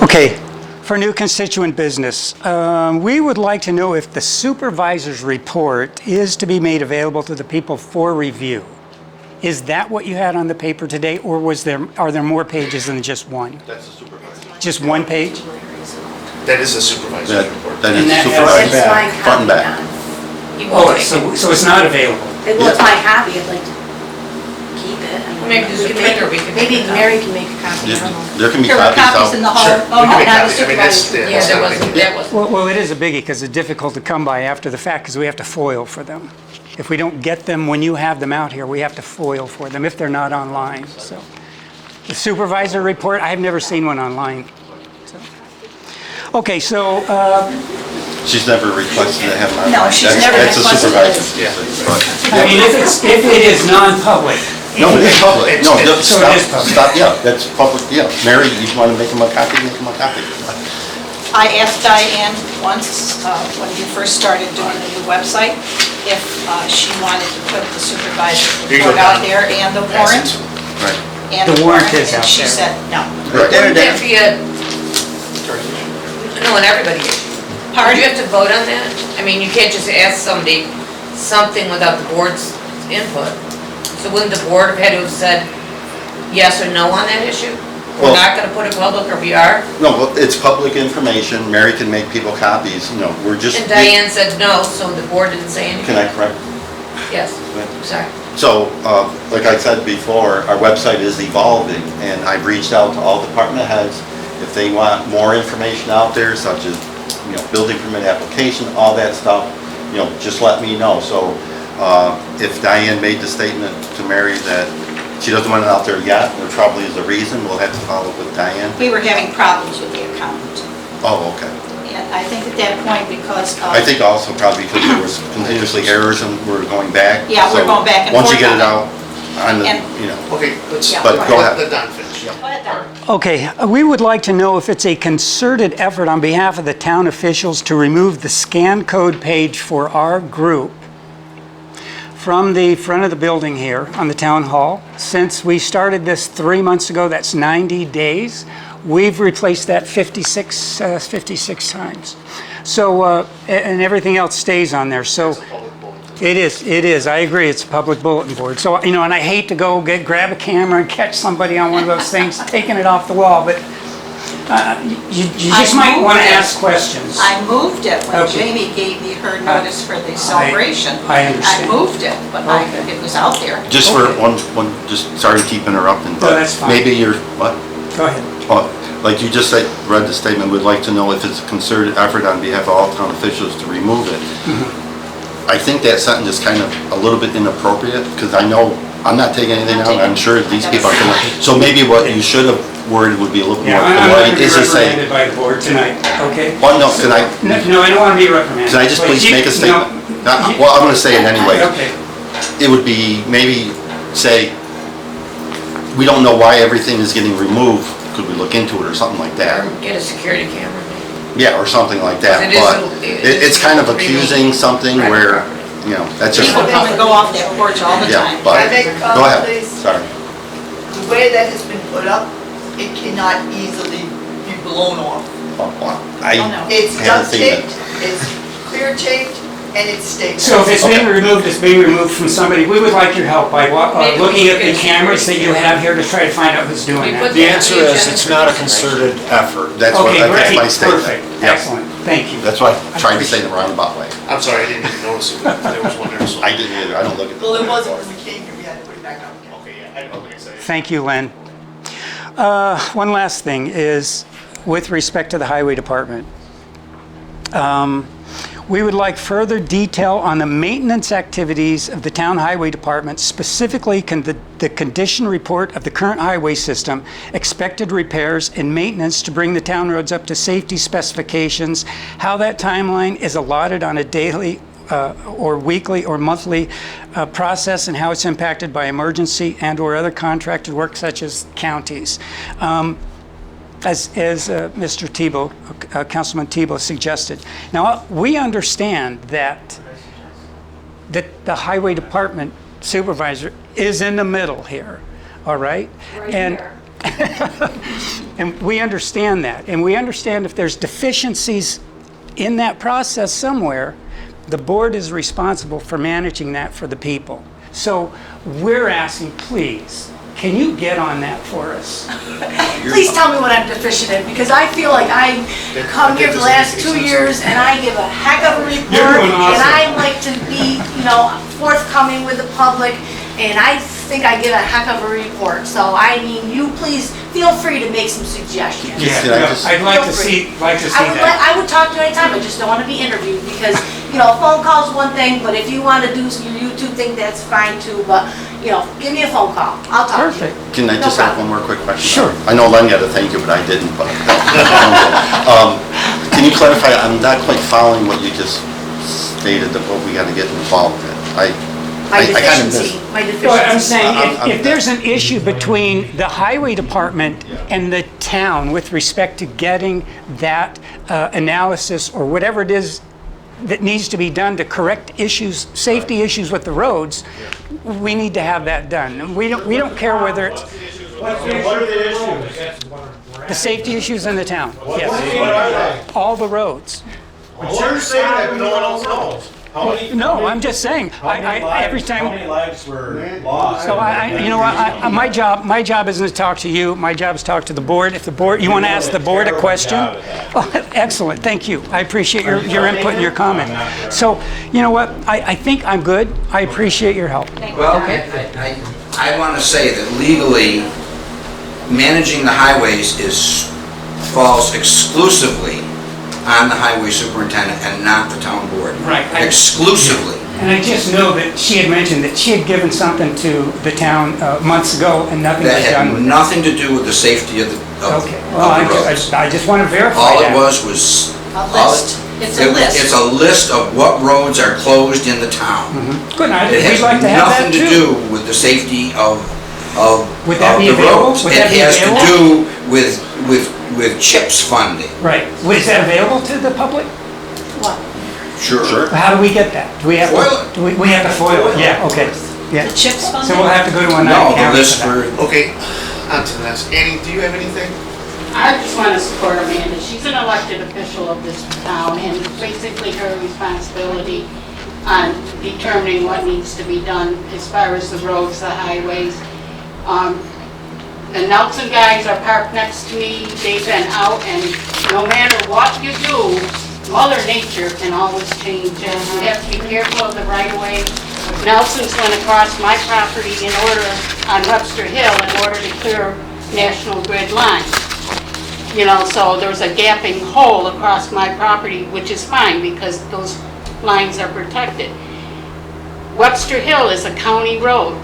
Okay, for new constituent business, we would like to know if the supervisor's report is to be made available to the people for review. Is that what you had on the paper today, or are there more pages than just one? That's the supervisor. Just one page? That is a supervisor's report. That is And that has- supervisor, It's my front and copy, back. Don. You Oh, won't take it. so it's not available? Well, it's my copy, I'd like to keep it. I mean, Maybe there's a we can make- printer we can Maybe print it out. Mary can make a copy, I don't know. There can be There were copies copies in the out. hall. Sure, Oh, we no, can make not the copies. I mean, that's supervisor. Yeah, that was. Well, it is a biggie because it's difficult to come by after the fact because we have to foil for them. If we don't get them when you have them out here, we have to foil for them if they're not online, so. The supervisor report, I've never seen one online. So. Okay, so, She's never requested to have them. No, she's never That's a requested supervisor. I mean, if it is non-public. No, it is public. No, So it is public. stop, yeah, that's public, yeah. Mary, you want to make them a copy, make them a copy. I asked Diane once, when you first started doing the new website, if she wanted to put the supervisor's Here you go, report out Don. there and the Pass it warrant. to him. Right. And The warrant is and out she there. said no. Right. Wouldn't that be a, no, and everybody, Pardon? You have to vote on that? I mean, you can't just ask somebody something without the board's input. So wouldn't the board have had to have said yes or no on that issue? We're Well- not gonna put it public, or we are? No, well, it's public information. Mary can make people copies, you know, we're just. And Diane said no, so the board didn't say anything? Can I correct? Yes, sorry. So, like I said before, our website is evolving, and I've reached out to all department heads. If they want more information out there, such as, you know, building permit application, all that stuff, you know, just let me know. So, if Diane made the statement to Mary that she doesn't want it out there yet, there probably is a reason, we'll have to follow up with Diane. We were having problems with the accountant. Oh, okay. And I think at that point, because of... I think also probably because there was continuously errors and we're going back. Yeah, we're So going back and once you forth get it on out, on the, And- you know. Okay, let's, Yeah. But go ahead. let Don finish. Go ahead, Don. Okay, we would like to know if it's a concerted effort on behalf of the town officials to remove the scan code page for our group from the front of the building here on the town hall. Since we started this 3 months ago, that's 90 days. We've replaced that 56 times. So, and everything else stays on there, so. It is, I agree, it's a public bulletin board. So, you know, and I hate to go grab a camera and catch somebody on one of those things, taking it off the wall, but you just might want to ask questions. I moved it when Okay. Jamie gave me her notice for the celebration. I understand. I moved it, but Okay. it was out there. Just for Okay. one, just sorry to keep interrupting, No, but that's fine. maybe you're, what? Go ahead. Oh, like you just said, read the statement, would like to know if it's a concerted effort on behalf of all town officials to remove it. I think that sentence is kind of a little bit inappropriate, because I know, I'm not taking anything out, I'm sure these people are gonna, so maybe what you should have worded would be a little more Yeah, I'm not polite, going to be is to say, reprimanded by the board tonight, okay? well, no, can I, No, I don't want to be reprimanded. can I just But please you- make a statement? no, Well, I'm gonna say it anyway. Okay, It would be, maybe say, we don't know why everything is getting removed, could we look into it or something like that? Or get a security camera. Yeah, or something like that, It is but a- it is it's kind of removed. accusing something Right. where, you know, that's just, People come and go off that porch all the yeah, time. but, Can I make a go comment, ahead, please? sorry. The way that has been put up, it cannot easily be blown off. Oh, wow. I Oh, no. It's haven't duct seen it. taped, it's clear taped, and it's stapled. so if it's being removed, it's being removed from somebody, we would like your help by Maybe looking we at the could- cameras that you have here to try to find out who's doing We that. put The that on answer the is, agenda it's for not a consideration. concerted effort. That's what, Okay, that's my great, statement. perfect, Yep. excellent, thank you. That's why I tried to say it the roundabout way. I'm sorry, I didn't even notice it, there was one there, so. I didn't either, I don't look at the. Well, it wasn't when we came here, we had to put it back up again. Okay, yeah, I don't think I said it. Thank you, Len. One last thing is, with respect to the highway department, we would like further detail on the maintenance activities of the town highway department, specifically the condition report of the current highway system, expected repairs and maintenance to bring the town roads up to safety specifications, how that timeline is allotted on a daily or weekly or monthly process, and how it's impacted by emergency and or other contracted work such as counties. As Mr. Tebo, Councilman Tebo suggested. Now, we understand that the highway department supervisor is in the middle here, all right? And we understand that. And we understand if there's deficiencies in that process somewhere, the board is responsible for managing that for the people. So we're asking, please, can you get on that for us? Please tell me what I'm deficient in, because I feel like I come here for the last 2 years and I give a heck of a report. doing awesome. And I like to be, forthcoming with the public, and I think I give a heck of a report. So I mean, you please feel free to make some suggestions. Yeah, Can I no, just- I'd like to Feel see, that. I would talk to you anytime, I just don't want to be interviewed, because, a phone call's one thing, but if you want to do your YouTube thing, that's fine too, but, give me a phone call, I'll talk to you. Perfect. Can I No just have problem. one more quick question? Sure. I know Len got to thank you, but I didn't, but. Can you clarify, I'm not quite following what you just stated, that what we got to get involved in. My I kind of deficiency, missed. my deficiency. Well, I'm saying, I'm- if there's an issue between the highway department and the town with respect to getting that analysis or whatever it is that needs to be done to correct issues, safety issues with the roads, we need to have that done. And we don't care whether it's What are the issues? the safety issues in the town. Yes. What are they? All the roads. But you're saying that no one else knows. How many? No, I'm just saying, every How time, many lives were lost? so you know what, my job isn't to talk to you, my job is to talk to the board. If the board, you want to ask the board a question? Oh, excellent, thank you. I appreciate your input and your comment. So, you know what, I think I'm good. I appreciate your help. Well, I want to say that legally, managing the highways falls exclusively on the highway superintendent and not the town board. Right. Exclusively. And I just know that she had mentioned that she had given something to the town months ago and nothing was That done had with it. nothing to do with the safety of the Okay, well, roads. I just want to verify All it that. was A list. It's a list. It's a list of what roads are closed in the town. Good, It we'd like to has have that nothing to too. do with the safety of Would that be the available? roads. Would It that be has to available? do with CHIPS funding. Right, is that available to the public? What? Sure. How do we get that? Do we have Foil to, it. do we have to foil it? Yeah, okay, yeah. The CHIPS funding? So we'll have to go to No, another the county list for that. for, Okay, on to the next. Annie, do you have anything? I just want to support Amanda. She's an elected official of this town, and it's basically her responsibility on determining what needs to be done as far as the roads, the highways. The Nelson guys are parked next to me. They've been out, and no matter what you do, Mother Nature can always change, and you have to be careful of the right-of-way. Nelson's went across my property on Webster Hill in order to clear National Grid lines. You know, so there's a gapping hole across my property, which is fine because those lines are protected. Webster Hill is a county road.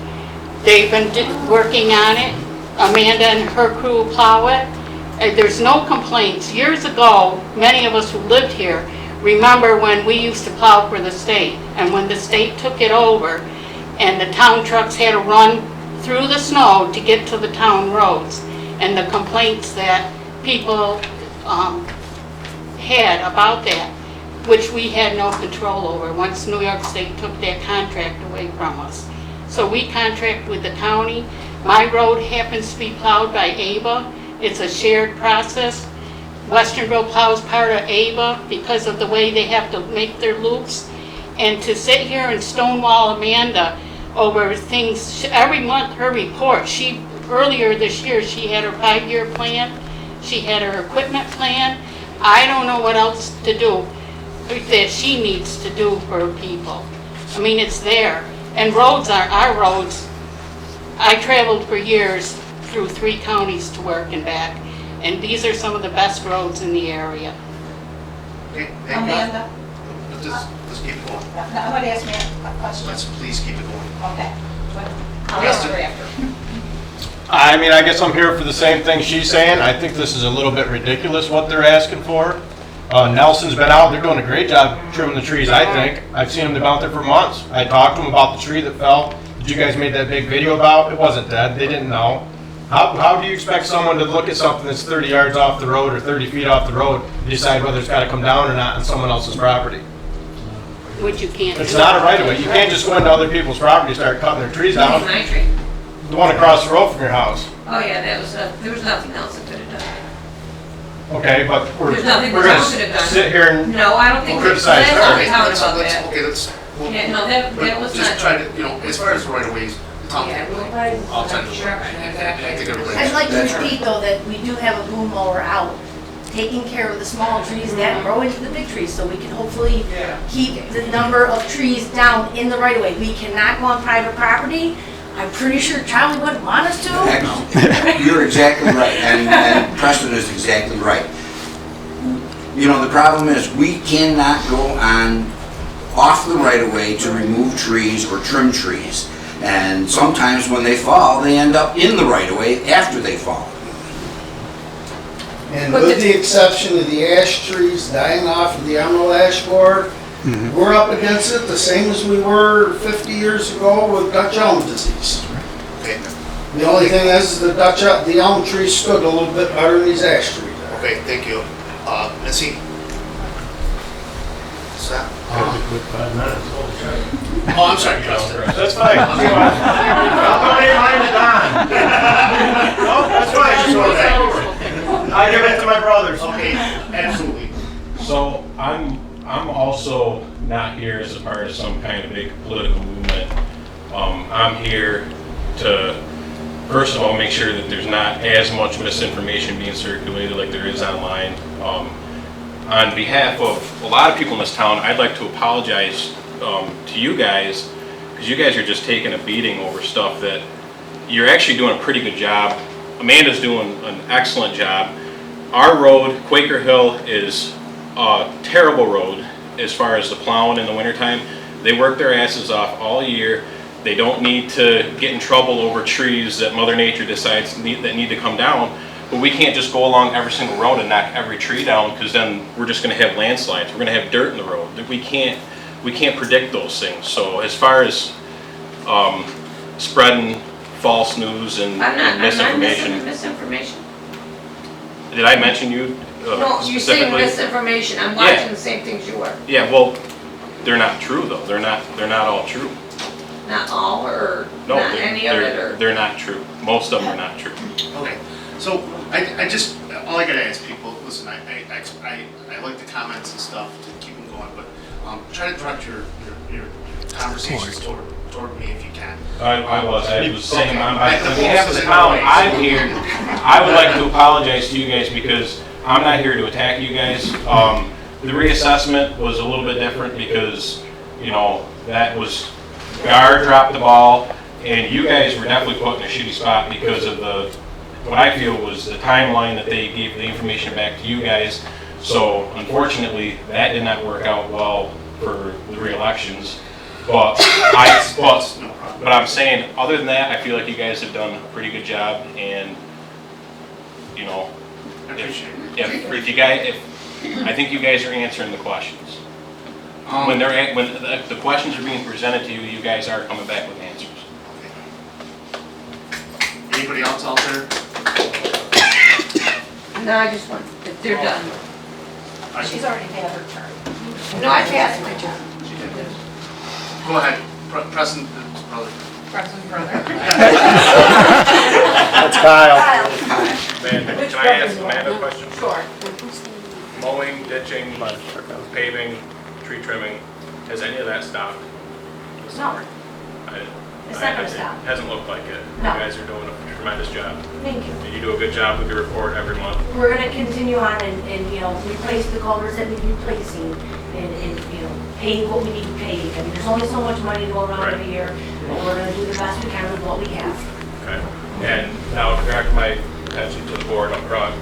They've been working on it. Amanda and her crew plow it. There's no complaints. Years ago, many of us who lived here remember when we used to plow for the state, and when the state took it over and the town trucks had to run through the snow to get to the town roads, and the complaints that people had about that, which we had no control over once New York State took that contract away from us. So we contract with the county. My road happens to be plowed by ABA. It's a shared process. Westernville plows part of ABA because of the way they have to make their loops. And to sit here and stonewall Amanda over things, every month her report, earlier this year, she had her 5-year plan. She had her equipment plan. I don't know what else to do that she needs to do for people. I mean, it's there. And roads are our roads. I traveled for years through 3 counties to work and back, and these are some of the best roads in the area. Okay, Amanda? Just keep it going. I want to ask me a question. Let's please keep it going. Okay. I'll ask her after. I mean, I guess I'm here for the same thing she's saying. I think this is a little bit ridiculous what they're asking for. Nelson's been out, they're doing a great job trimming the trees, I think. I've seen them, they've been out there for months. I talked to them about the tree that fell, that you guys made that big video about. It wasn't dead, they didn't know. How do you expect someone to look at something that's 30 yards off the road or 30 feet off the road and decide whether it's gotta come down or not on someone else's property? Which you can't do. It's not a right of way. You can't just go into other people's property and start cutting their trees down. My tree. The one across the road from your house. Oh, yeah, that was, there was nothing else that could have done. Okay, but we're There's nothing the gonna town could have done. sit here and No, I don't think, let's criticize her. not town about that. Okay, let's. Yeah, no, that was Just not. try to, as far as right of ways, Tom, Yeah, I'll tend to work. I think everybody. I'd like to repeat though that we do have a boom mower out, taking care of the small trees that grow into the big trees, so we can hopefully keep the number of trees down in the right of way. We cannot go on private property. I'm pretty sure Charlie wouldn't want us to. You're exactly right, and Preston is exactly right. You know, the problem is, we cannot go off the right-of-way to remove trees or trim trees. And sometimes when they fall, they end up in the right-of-way after they fall. And with the exception of the ash trees dying off of the emerald ash borer, we're up against it the same as we were 50 years ago with Dutch elm disease. Okay, The only thing is the elm tree stood a little bit better than these ash trees. okay, thank you. Missy? Stop. Oh, I'm sorry, Justin. That's fine. I'll donate mine to Don. No, that's fine. I give it to my brothers. Okay, absolutely. So I'm I'm also not here as a part of some kind of big political movement. I'm here to, first of all, make sure that there's not as much misinformation being circulated like there is online. On behalf of a lot of people in this town, I'd like to apologize to you guys, because you guys are just taking a beating over stuff that you're actually doing a pretty good job. Amanda's doing an excellent job. Our road, Quaker Hill, is a terrible road as far as the plowing in the wintertime. They work their asses off all year. They don't need to get in trouble over trees that Mother Nature decides that need to come down. But we can't just go along every single road and knock every tree down, because then we're just going to have landslides. We're going to have dirt in the road. We can't predict those things. So as far as spreading false news and misinformation. Misinformation. Did I mention you No, you say specifically? misinformation. I'm watching the same things you are. Yeah, well, they're not true though. They're not all true. Not all, or No, not any of it, or? they're not true. Most of them are not true. Okay, so I just, all I gotta ask people, listen, I like the comments and stuff to keep them going, but try to direct your conversations toward me if you can. I was saying, on Okay. behalf of the town, I'm here. I would like to apologize to you guys because I'm not here to attack you guys. The reassessment was a little bit different because, that was, Gar dropped the ball, and you guys were definitely put in a shitty spot because of what I feel was the timeline that they gave the information back to you guys. So unfortunately, that did not work out well for the re-elections. But I'm saying, other than that, I feel like you guys have done a pretty good job, and I think you guys are answering the questions. When the questions are being presented to you, you guys are coming back with answers. Anybody else out there? No, I just want, if they're done. She's already had her turn. No, I passed my turn. Go ahead, Preston, brother. Preston's brother. That's Kyle. Amanda, can I ask Amanda a question? Sure. Mowing, ditching, paving, tree trimming, has any of that stopped? No, it's not gonna stop. It hasn't looked like it. No. You guys are doing a tremendous job. Thank you. And you do a good job with your report every month. We're gonna continue on and replace the culverts that need replacing and pay what we need to pay. I mean, there's only so much money to go around Right. every year, but we're gonna do the best we can with what we have. Okay. And now to direct my attention to the board up front.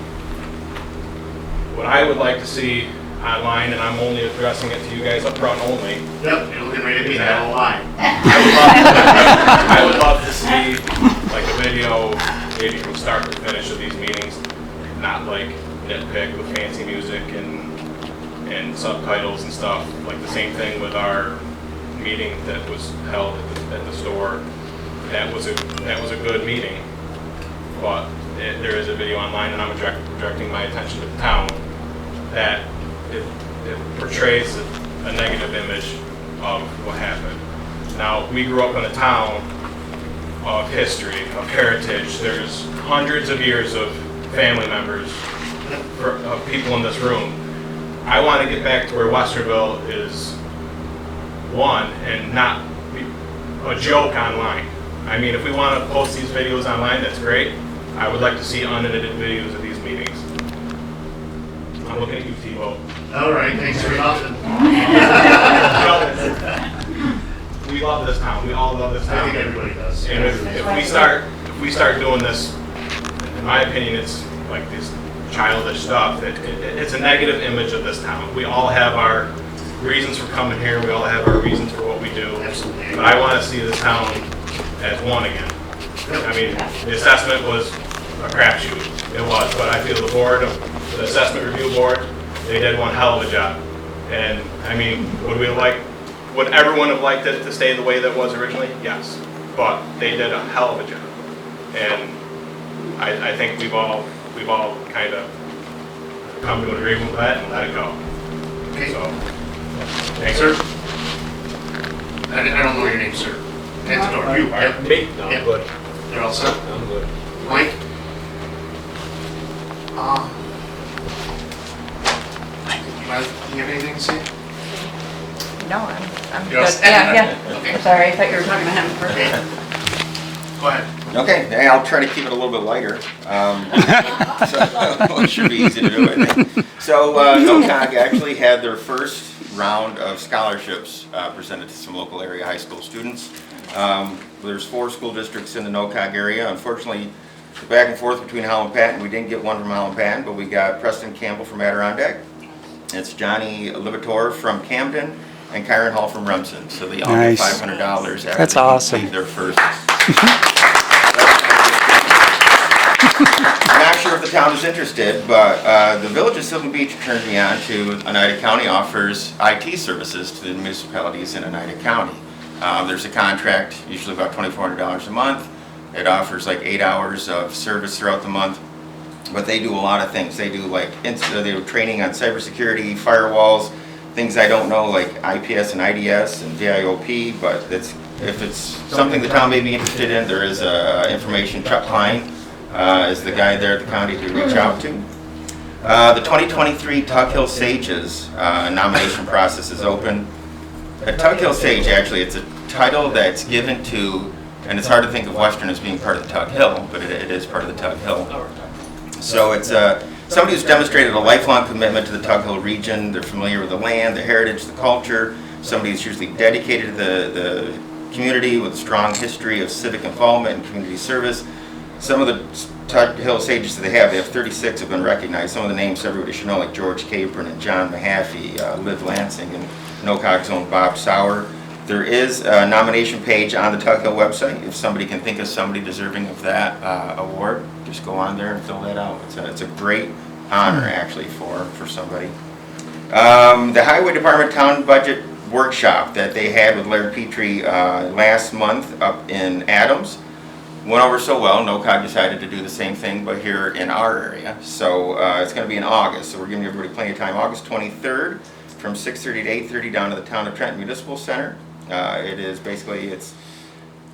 What I would like to see online, and I'm only addressing it to you guys up front only, Yep, you're looking right at me, that whole line. I would love to see like a video, maybe from start to finish of these meetings, not like nitpick with fancy music and subtitles and stuff. Like the same thing with our meeting that was held at the store. That was a good meeting, but there is a video online, and I'm directing my attention to the town that it portrays a negative image of what happened. Now, we grew up in a town of history, of heritage. There's hundreds of years of family members, of people in this room. I want to get back to where Westerville is one and not a joke online. I mean, if we want to post these videos online, that's great. I would like to see unedited videos of these meetings. I'm looking at you, Tebo. All right, thanks for nothing. We love this town. We all love this I town. think everybody does. And if we start doing this, in my opinion, it's like this childish stuff. It's a negative image of this town. We all have our reasons for coming here. We all have our reasons for what we do. Absolutely. But I want to see this town as one again. I mean, the assessment was a crapshoot. It was, but I feel the assessment review board, they did one hell of a job. And I mean, would everyone have liked it to stay the way that was originally? Yes, but they did a hell of a job. And I think we've all kind of come to an agreement with that and let it go. Okay. So, thanks. Sir? I don't know your name, sir. Antonor, you? Yep. Me? No, Yep. I'm good. You're all set? I'm good. Mike? You have anything to say? No, I'm You're all good. set? Yeah. Okay. Sorry, I thought you were talking to him. Okay. Go ahead. Okay, hey, I'll try to keep it a little bit lighter. So it should be easy to do, I think. So NOCOG actually had their first round of scholarships presented to some local area high school students. There's 4 school districts in the NOCOG area. Unfortunately, back and forth between Howell and Patton, we didn't get one from Howell and Patton, but we got Preston Campbell from Adirondack. It's Johnny Libator from Camden and Kyron Hall from Remsen. So they all get $500 after That's they awesome. complete their first. I'm not sure if the town is interested, but the Village of Sylvan Beach turned me on to Oneida County offers IT services to the municipalities in Oneida County. There's a contract, usually about $2,400 a month. It offers like 8 hours of service throughout the month, but they do a lot of things. They do like they do training on cybersecurity, firewalls, things I don't know like IPS and IDS and DIOP, but if it's something the town may be interested in, there is information. Chuck Klein is the guy there at the county to reach out to. The 2023 Tugg Hill Sages nomination process is open. A Tugg Hill Sage, actually, it's a title that's given to, and it's hard to think of Western as being part of the Tugg Hill, but it is part of the Tugg Hill. So it's somebody who's demonstrated a lifelong commitment to the Tugg Hill region. They're familiar with the land, the heritage, the culture. Somebody who's usually dedicated to the community with a strong history of civic involvement and community service. Some of the Tugg Hill Sages that they have 36 have been recognized. Some of the names everybody should know, like George Capron and John Mahaffey, Liv Lansing, and NOCOG's own Bob Sauer. There is a nomination page on the Tugg Hill website. If somebody can think of somebody deserving of that award, just go on there and fill that out. It's a great honor, actually, for somebody. The Highway Department Town Budget Workshop that they had with Laird Petrie last month up in Adams went over so well. NOCOG decided to do the same thing, but here in our area. So it's going to be in August. So we're giving everybody plenty of time. August 23rd from 6:30 to 8:30 down to the Town of Trenton Municipal Center. It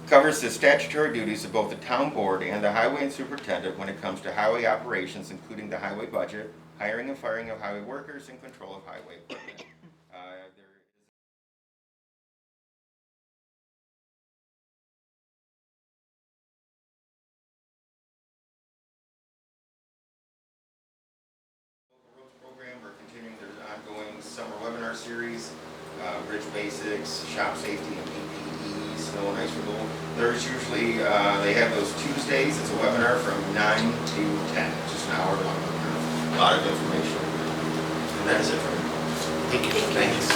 covers the statutory duties of both the town board and the highway and superintendent when it comes to highway operations, including the highway budget, hiring and firing of highway workers, and control of highway equipment. Program, we're continuing their ongoing summer webinar series, Bridge Basics, Shop Safety and PPE, Snow and Ice Removal. There's usually, they have those Tuesdays, it's a webinar from 9 to 10, it's just an hour long, a lot of information. And that is it for me. Thank you. Thanks.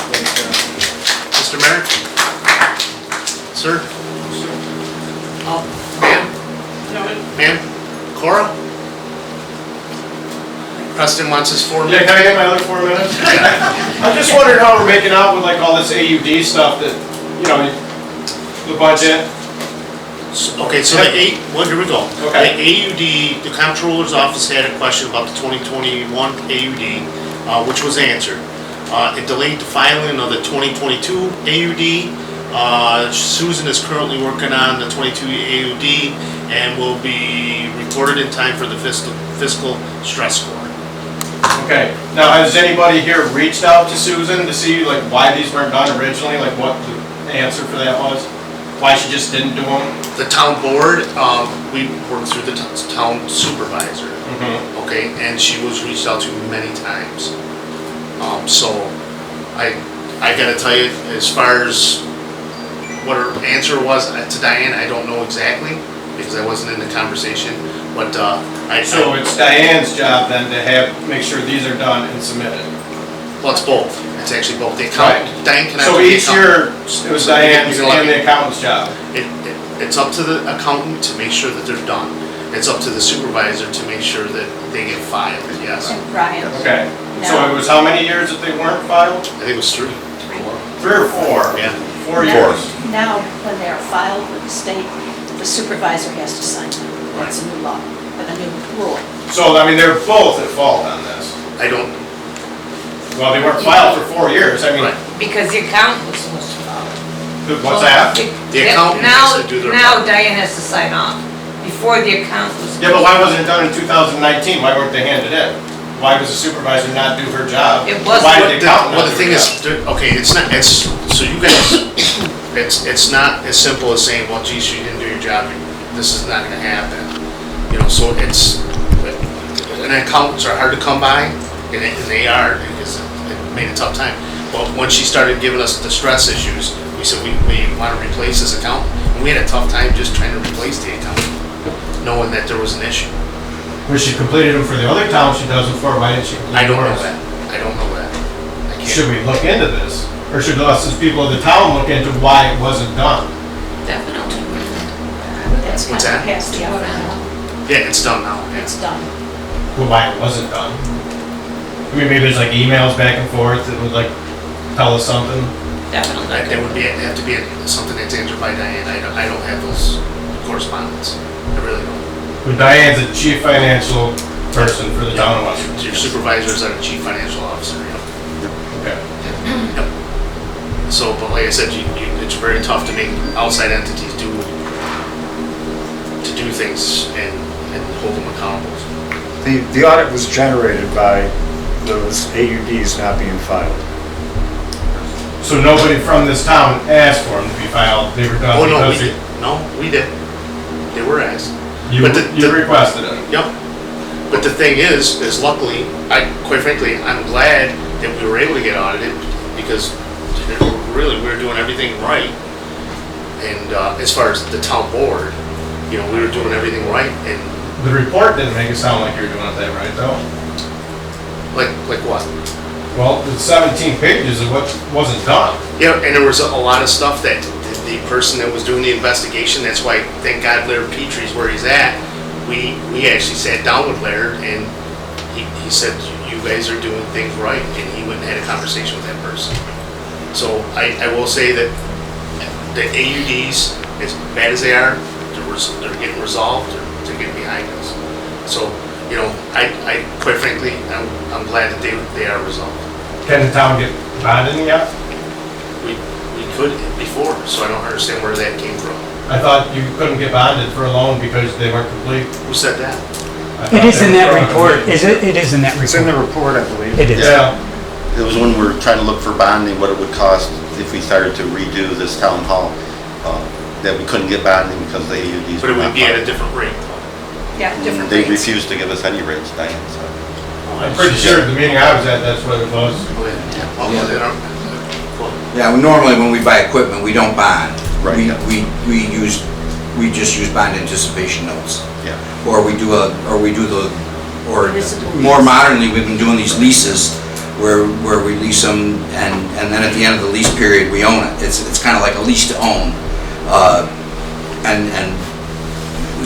Mr. Mayor? Sir? Ma'am? Cora? Preston wants his 4 minutes. Yeah, can I get my other 4 minutes? I'm just wondering how we're making out with like all this AUD stuff that, you know, the budget. Okay, so here we go. Okay. The AUD, the comptroller's office had a question about the 2021 AUD, which was answered. It delayed the filing of the 2022 AUD. Susan is currently working on the 22 AUD and will be reported in time for the fiscal stress score. Okay, now has anybody here reached out to Susan to see like why these weren't done originally, like what the answer for that was? Why she just didn't do them? The town board, we worked through the town supervisor, okay, and she was reached out to many times. So I gotta tell you, as far as what her answer was to Diane, I don't know exactly because I wasn't in the conversation, but So it's Diane's job then to make sure these are done and submitted. Well, it's both. It's actually both. The accountant, Diane can. So each year it was Diane's and the accountant's job. It's up to the accountant to make sure that they're done. It's up to the supervisor to make sure that they get filed, yes. And Brian. Okay, so it was how many years that they weren't filed? I think it was 3. 3 or 4? Yeah. 4 years. Now, when they are filed with the state, the supervisor has to sign them. That's a new law, a new rule. So, I mean, they're both at fault on this. I don't. Well, they weren't filed for 4 years, I mean. Because the accountant was supposed to follow. What's that? The accountant has to do their Now part. Diane has to sign off. Before the accountant was. Yeah, but why wasn't it done in 2019? Why weren't they handed in? why does the supervisor not do her job? It was- Why did the accountant Well, not the do thing her is, job? okay, it's not, so you guys, it's not as simple as saying, well, geez, you didn't do your job, this is not gonna happen. You know, so and accountants are hard to come by, and they are, because it made a tough time. But once she started giving us the stress issues, we said, we want to replace this accountant, and we had a tough time just trying to replace the accountant, knowing that there was an issue. When she completed them for the other towns she does them for, why didn't she complete I don't know yours? that, I don't know that. I can't- Should we look into this? Or should us as people of the town look into why it wasn't done? Definitely. That's kind What's of that? past the hour now. Yeah, it's done now, yeah. It's done. Well, why it wasn't done? I mean, maybe there's like emails back and forth that would like tell us something. Definitely. That would have to be something that's answered by Diane. I don't have those correspondence. I really don't. But Diane's the chief financial person for the town of Western. Your supervisors are the chief financial officer, yeah. Okay. Yep. So, but like I said, it's very tough to make outside entities do things and hold them accountable. The audit was generated by those AUDs not being filed. So nobody from this town asked for them to be filed, they were done Oh, no, we because did. No, we did. They were asked. you requested it. Yep. But the thing is luckily, quite frankly, I'm glad that we were able to get audited because really we were doing everything right. And as far as the town board, you know, we were doing everything right. And The report didn't make it sound like you were doing it that right though. like what? Well, the 17 pages of what wasn't done. Yeah, and there was a lot of stuff that the person that was doing the investigation, that's why, thank God Larry Petrie's where he's at, we actually sat down with Larry and he said, you guys are doing things right, and he went and had a conversation with that person. So I will say that the AUDs, as bad as they are, they're getting resolved, they're getting behind us. So, you know, I quite frankly, I'm glad that they are resolved. Can the town get bonded yet? We could before, so I don't understand where that came from. I thought you couldn't get bonded for a loan because they weren't complete. Who said that? It is in that report, is it? It is in that report. It's in the report, I believe. It is. Yeah. It was when we were trying to look for bonding, what it would cost if we started to redo this town hall, that we couldn't get bonding because the AUDs But it were would not be at a filed. different rate. Yeah, different They rates. refused to give us any rates, Diane, so. I'm pretty sure the meeting I was at, that's what it was. Well, they don't. Yeah, well, normally when we buy equipment, we don't bond. Right, We, yeah. we just use bond anticipation notes. Yeah. Or more modernly, we've been doing these leases where we lease them and then at the end of the lease period, we own it. It's kind of like a lease to own. And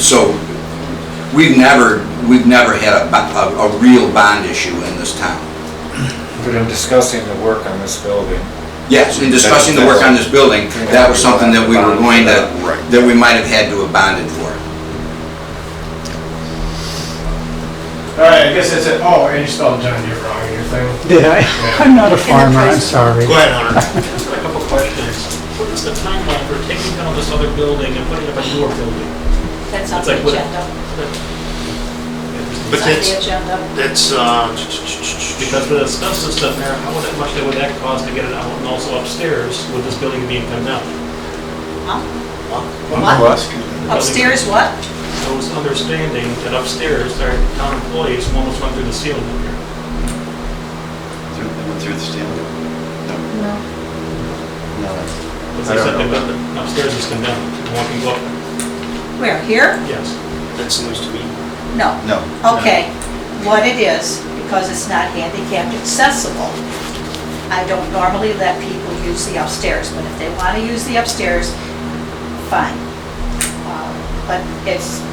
so we've never had a real bond issue in this town. But in discussing the work on this building, Yes, in discussing the work on this building, that was something that we were going to, Right. that we might have had to have bonded for. All right, I guess that's it. Oh, and you spelled John Deere wrong in your thing. Did I? I'm not a farmer, I'm sorry. Go ahead, Hunter. A couple questions. What is the timeline for taking down this other building and putting up a newer building? That's on It's like the what- agenda. But It's on the agenda. that's, Because with asbestos stuff there, how much would that cost to get it out and also upstairs with this building being condemned? Huh? What? Upstairs, what? I was understanding that upstairs, our town employees almost went through the ceiling up here. Through the ceiling? No. No. But they said the upstairs is condemned, no one can go up there. Where, here? Yes. that's news to me. No. No. Okay, what it is, because it's not handicapped accessible, I don't normally let people use the upstairs, but if they want to use the upstairs, fine. But it's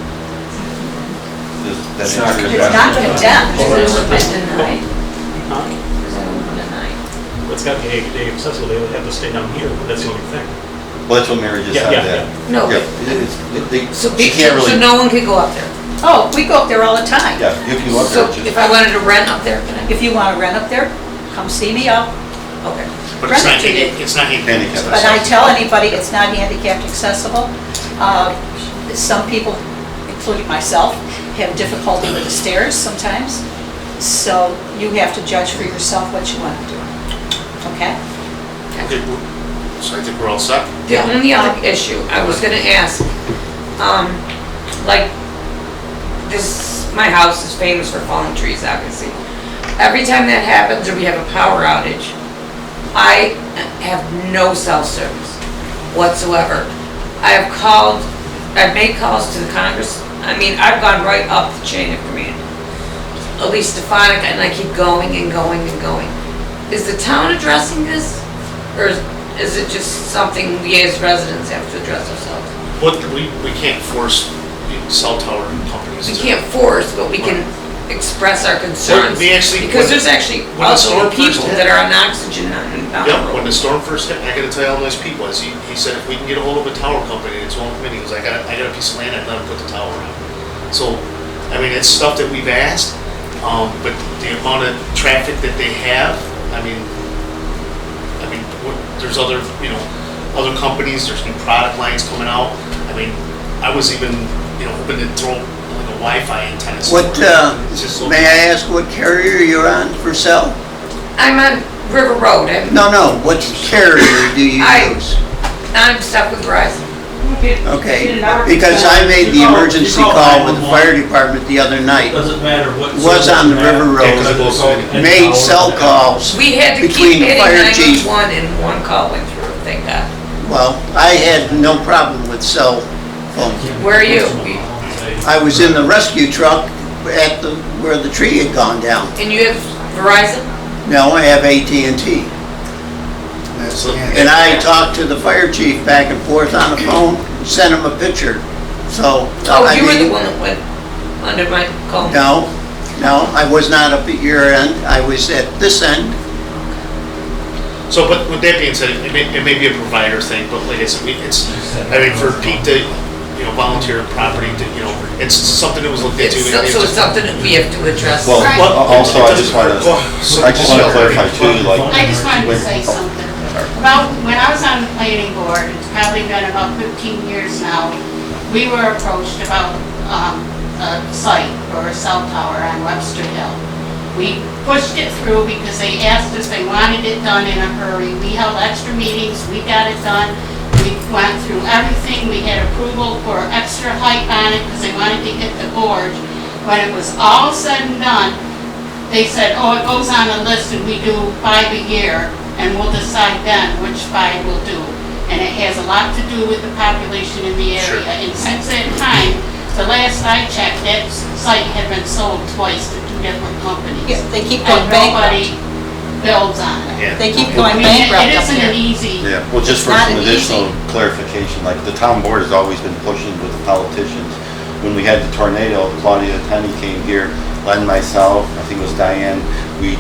That's not it's not condemned. Huh? It's got to be ADA accessible, they would have to stay down here, but that's the only thing. Well, that's what Mary just Yeah, said, yeah, that. No. Yeah, So she can't really, no one could go up there. Oh, we go up there all the time. yeah, if you look So at it, if I wanted to rent up there, can I? If you want to rent up there, come see me, Okay. But it's not, Rented. it's not Handicap. But I tell anybody it's not handicapped accessible. Some people, including myself, have difficulty with the stairs sometimes. So you have to judge for yourself what you want to do. Okay? Okay, so I think we're all set. The only other issue I was gonna ask, like, my house is famous for falling trees, obviously. Every time that happens or we have a power outage, I have no cell service whatsoever. I've made calls to the Congress. I mean, I've gone right up the chain of command. At least Stefanica, and I keep going and going and going. Is the town addressing this? Or is it just something we as residents have to address ourselves? What, we can't force cell tower companies We to. can't force, but we can express our concerns. We actually- Because there's actually when the storm elderly people first hit- that are on oxygen down the Yep, when road. the storm first hit, I gotta tell you how nice people was. He said if we can get a hold of a tower company, it's one committee, he goes, I got a piece of land, I'd let them put the tower on. So, I mean, it's stuff that we've asked, but the amount of traffic that they have, I mean, there's other, other companies, there's new product lines coming out. I mean, I was even, hoping to throw like a Wi-Fi antenna. What, It's just so- may I ask what carrier you're on for cell? I'm on River Road. No, what carrier do you use? I'm stuck with Verizon. Okay, because I made the emergency call with the fire department the other night. Doesn't matter what. Was on the River Road, made cell calls We had to between keep the hitting fire chief. 911 and one call went through, thank God. Well, I had no problem with cell phone. Where are you? I was in the rescue truck at where the tree had gone down. And you have Verizon? No, I have AT&T. And I talked to the fire chief back and forth on the phone, sent him a picture, so. Oh, I you were the mean, one that went under my call. No, I was not up at your end, I was at this end. So, but with that being said, it may be a provider thing, but like I said, for Pete to, volunteer property to, it's something that was looked into. So it's something that we have to address. Well, also, I just want to clarify too, like. I just wanted to say something. About, when I was on the planning board, it's probably been about 15 years now, we were approached about a site for a cell tower on Webster Hill. We pushed it through because they asked us, they wanted it done in a hurry. We held extra meetings, we got it done. We went through everything, we had approval for extra height on it because they wanted to hit the gorge. When it was all said and done, they said, oh, it goes on a list and we do 5 a year and we'll decide then which 5 we'll do. And it has a lot to do with the population in the area. Sure. And since that time, the last I checked, that site had been sold twice to 2 different companies. Yeah, they keep going And bankrupt. nobody builds on it. Yeah. They keep going I mean, bankrupt it up isn't here. an easy. Yeah, well, just for Not some an additional clarification, like the town board has always been pushing with the politicians. When we had the tornado, Claudia Tenney came here, Len, myself, I think it was Diane, we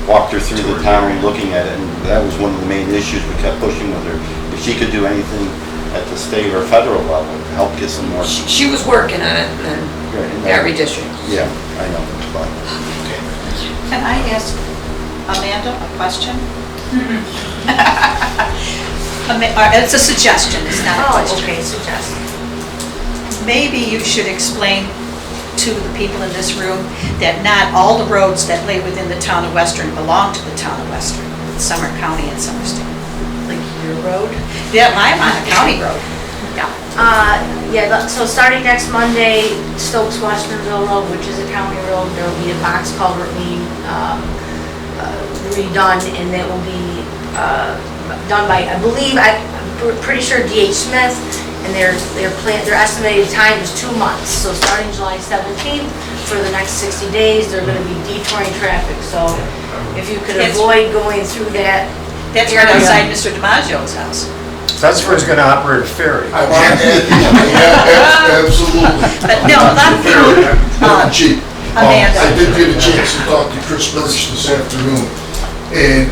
walked her through the town looking at it, and that was one of the main issues we kept pushing with her. If she could do anything at the state or federal level to help get some more. She was working on it and every district. Yeah, I know, but. Can I ask Amanda a question? It's a suggestion, it's not a Oh, question. okay, suggest. Maybe you should explain to the people in this room that not all the roads that lay within the town of Western belong to the town of Western. Some are county and some are state. Like your road? Yeah, I'm on a county road. Yeah. So starting next Monday, Stokes Western Road, which is a county road, there will be a box culvert being redone, and that will be done by, I believe, I'm pretty sure D.H. Smith, and their estimated time is 2 months. So starting July 17th, for the next 60 days, they're gonna be detouring traffic. So if you could avoid going through that That's right outside Mr. DiMaggio's house. That's where he's gonna operate a ferry. Absolutely. But no, a lot of people, Chief, Amanda. I did get a chance to talk to Chris Birch this afternoon, and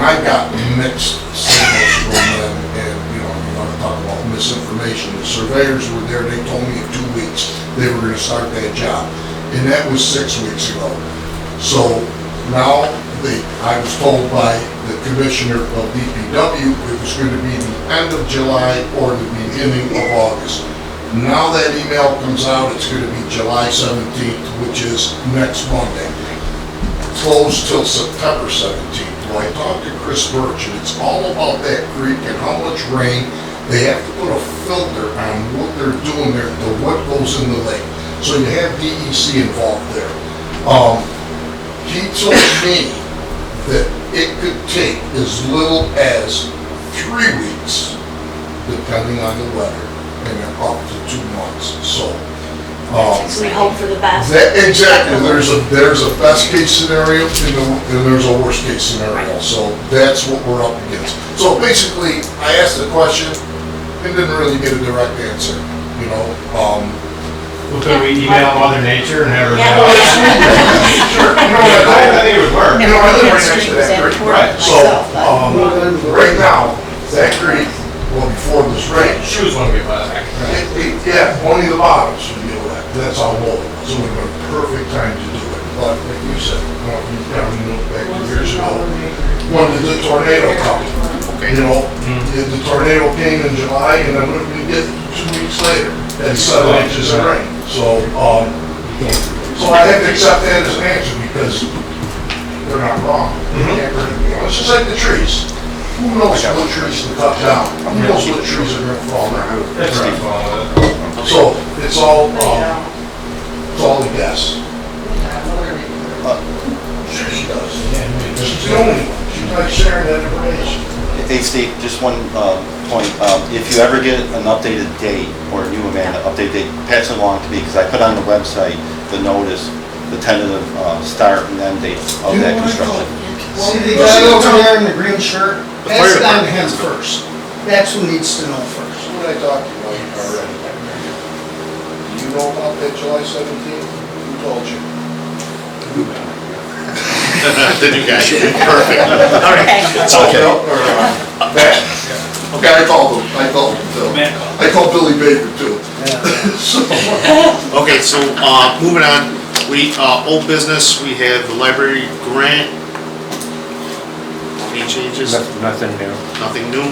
I got mixed signals from them, and, you want to talk about misinformation. The surveyors were there, they told me in 2 weeks they were gonna start that job, and that was 6 weeks ago. So now, I was told by the commissioner of DPW it was going to be the end of July or the beginning of August. Now that email comes out, it's gonna be July 17th, which is next Monday. Closed till September 17th. Well, I talked to Chris Birch, and it's all about that creek and how much rain. They have to put a filter on what they're doing there, to what goes in the lake. So you have DEC involved there. He told me that it could take as little as 3 weeks, depending on the weather, and then up to 2 months, so. So we hope for the best. Exactly, there's a best case scenario and there's a worst case scenario, so that's what we're up against. So basically, I asked the question and didn't really get a direct answer, you know, Well, could we email Mother Nature and have her? Sure. I think it would work. You know, I live right next to that creek. Right. So, right now, that creek, well, before this rain. Shoes won't get wet. Yeah, only the bottoms would be wet. That's how low it was. It would have been a perfect time to do it. But like you said, you know, back years ago, when did the tornado come? You know, the tornado came in July, and then what did we get 2 weeks later? Had 7 inches of rain. So, so I have to accept that as an answer because they're not wrong. It's just like the trees. Who knows what trees to cut down? Who knows what trees are gonna fall down? So, it's all a guess. Sure she does. She's the only one. She's not sharing that information. Hey Steve, just one point. If you ever get an updated date or a new Amanda update date, pass it along to me because I put on the website the notice, the tentative start and end date of that construction. See the guy over there in the green shirt? Pass it on to him first. That's who needs to know first. Who did I talk to about already? Do you know about that July 17th? Who told you? The new guy. Perfect. All right. Okay. Okay, I called him too. I called Billy Baker too. Okay, so, moving on, old business, we have the library grant. Any changes? Nothing new. Nothing new.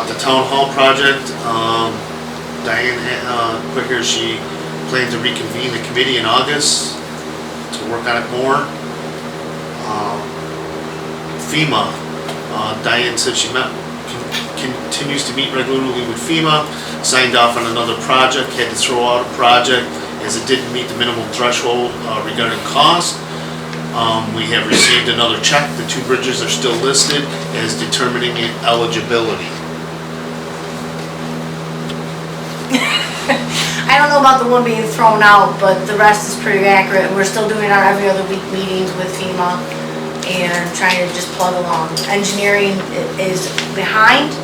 The town hall project, Diane, put here, she planned to reconvene the committee in August to work on it more. FEMA, Diane said she continues to meet regularly with FEMA, signed off on another project, had to throw out a project as it didn't meet the minimum threshold regarding cost. We have received another check. The 2 bridges are still listed as determining eligibility. I don't know about the one being thrown out, but the rest is pretty accurate. We're still doing our every other week meetings with FEMA and trying to just plug along. Engineering is behind.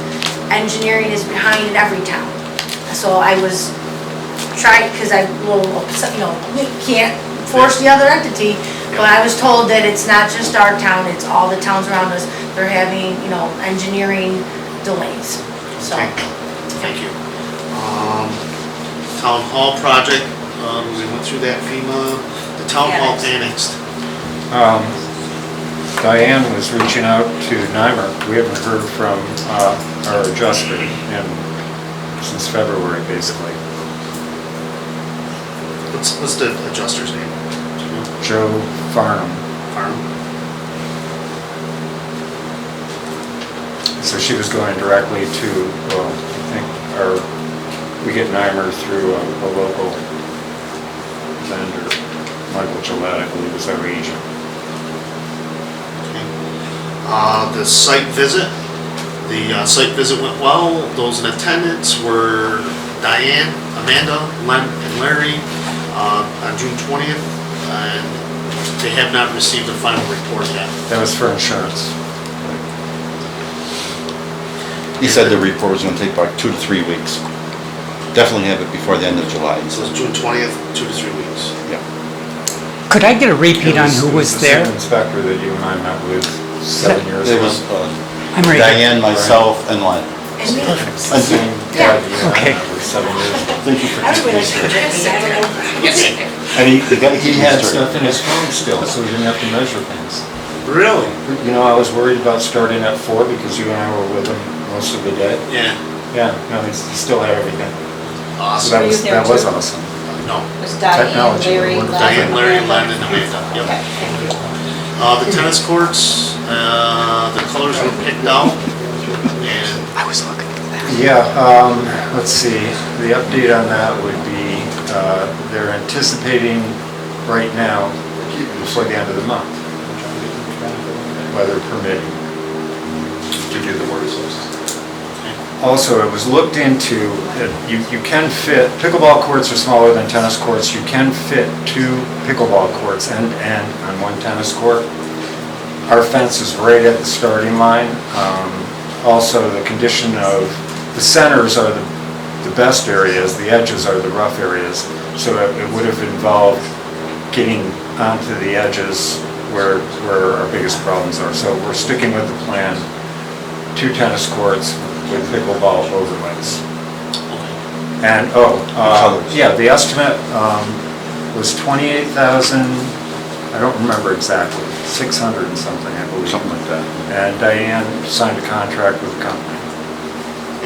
Engineering is behind in every town. So I was trying, because I will, you know, we can't force the other entity, but I was told that it's not just our town, it's all the towns around us. They're having, you know, engineering delays, so. Thank you. Town hall project, we went through that FEMA, the town hall annexed. Diane was reaching out to Nymer. We haven't heard from our adjuster since February, basically. What's the adjuster's name? Joe Farnham. So she was going directly to, well, I think, we get Nymer through a local vendor, Michael Gillette, I believe is our agent. The site visit. The site visit went well. Those in attendance were Diane, Amanda, Len, and Larry on June 20th, and they have not received a final report yet. That was for insurance. He said the report was going to take about 2 to 3 weeks. Definitely have it before the end of July. So it's June 20th, 2 to 3 weeks. Yeah. Could I get a repeat on who was there? The inspector that you and I met with 7 years ago. It was I'm ready. Diane, myself, and Len. Yeah. Okay. 7 years. Thank you for And he had stuff in his phone still, so he didn't have to measure things. Really? You know, I was worried about starting at 4 because you and I were with him most of the day. Yeah. Yeah, no, he still had everything. So Were you there that was too? awesome. No. It was Diane, Technology, Larry, what a Diane, Len, Larry, Amanda. Len, and Amanda. Yep. Okay, thank you. The tennis courts, the colors were picked out, and I was looking for that. Yeah, let's see, the update on that would be, they're anticipating right now, before the end of the month, weather permitting, to do the work. Also, it was looked into, that you can fit, pickleball courts are smaller than tennis courts, you can fit 2 pickleball courts end to end on one tennis court. Our fence is right at the starting line. Also, the condition of, the centers are the best areas, the edges are the rough areas, so it would have involved getting onto the edges where our biggest problems are. So we're sticking with the plan, 2 tennis courts with pickleball overlays. And, yeah, the estimate was 28,000, I don't remember exactly, 600 and something, I believe. Something like that. And Diane signed a contract with the company.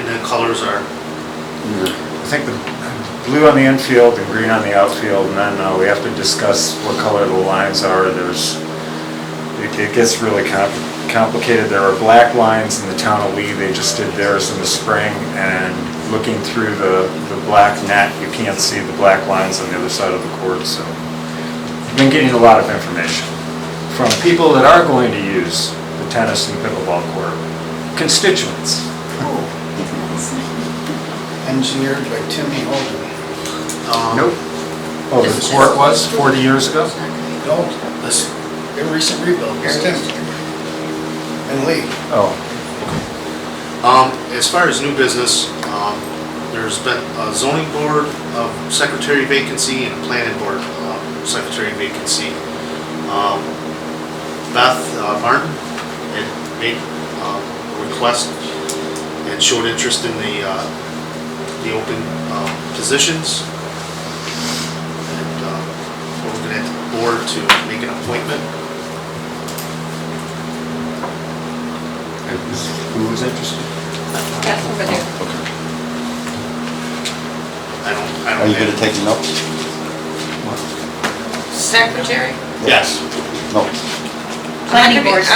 the colors are, I think the blue on the infield and green on the outfield, and then we have to discuss what color the lines are. It gets really complicated. There are black lines in the town of Lee. They just did theirs in the spring, and looking through the black net, you can't see the black lines on the other side of the court. So I've been getting a lot of information from people that are going to use the tennis and pickleball court, constituents. Engineered by Timmy Holden. Nope. Oh, the court was 40 years ago? No, this, a recent rebuild, it's Timmy. And Lee. Oh. as far as new business, there's been a zoning board secretary vacancy and a planning board secretary vacancy. Beth Martin had made a request and showed interest in the open positions. And we're looking at the board to make an appointment. Who was interested? That's over there. I don't Are you good at taking notes? Secretary? Yes. No. Planning board.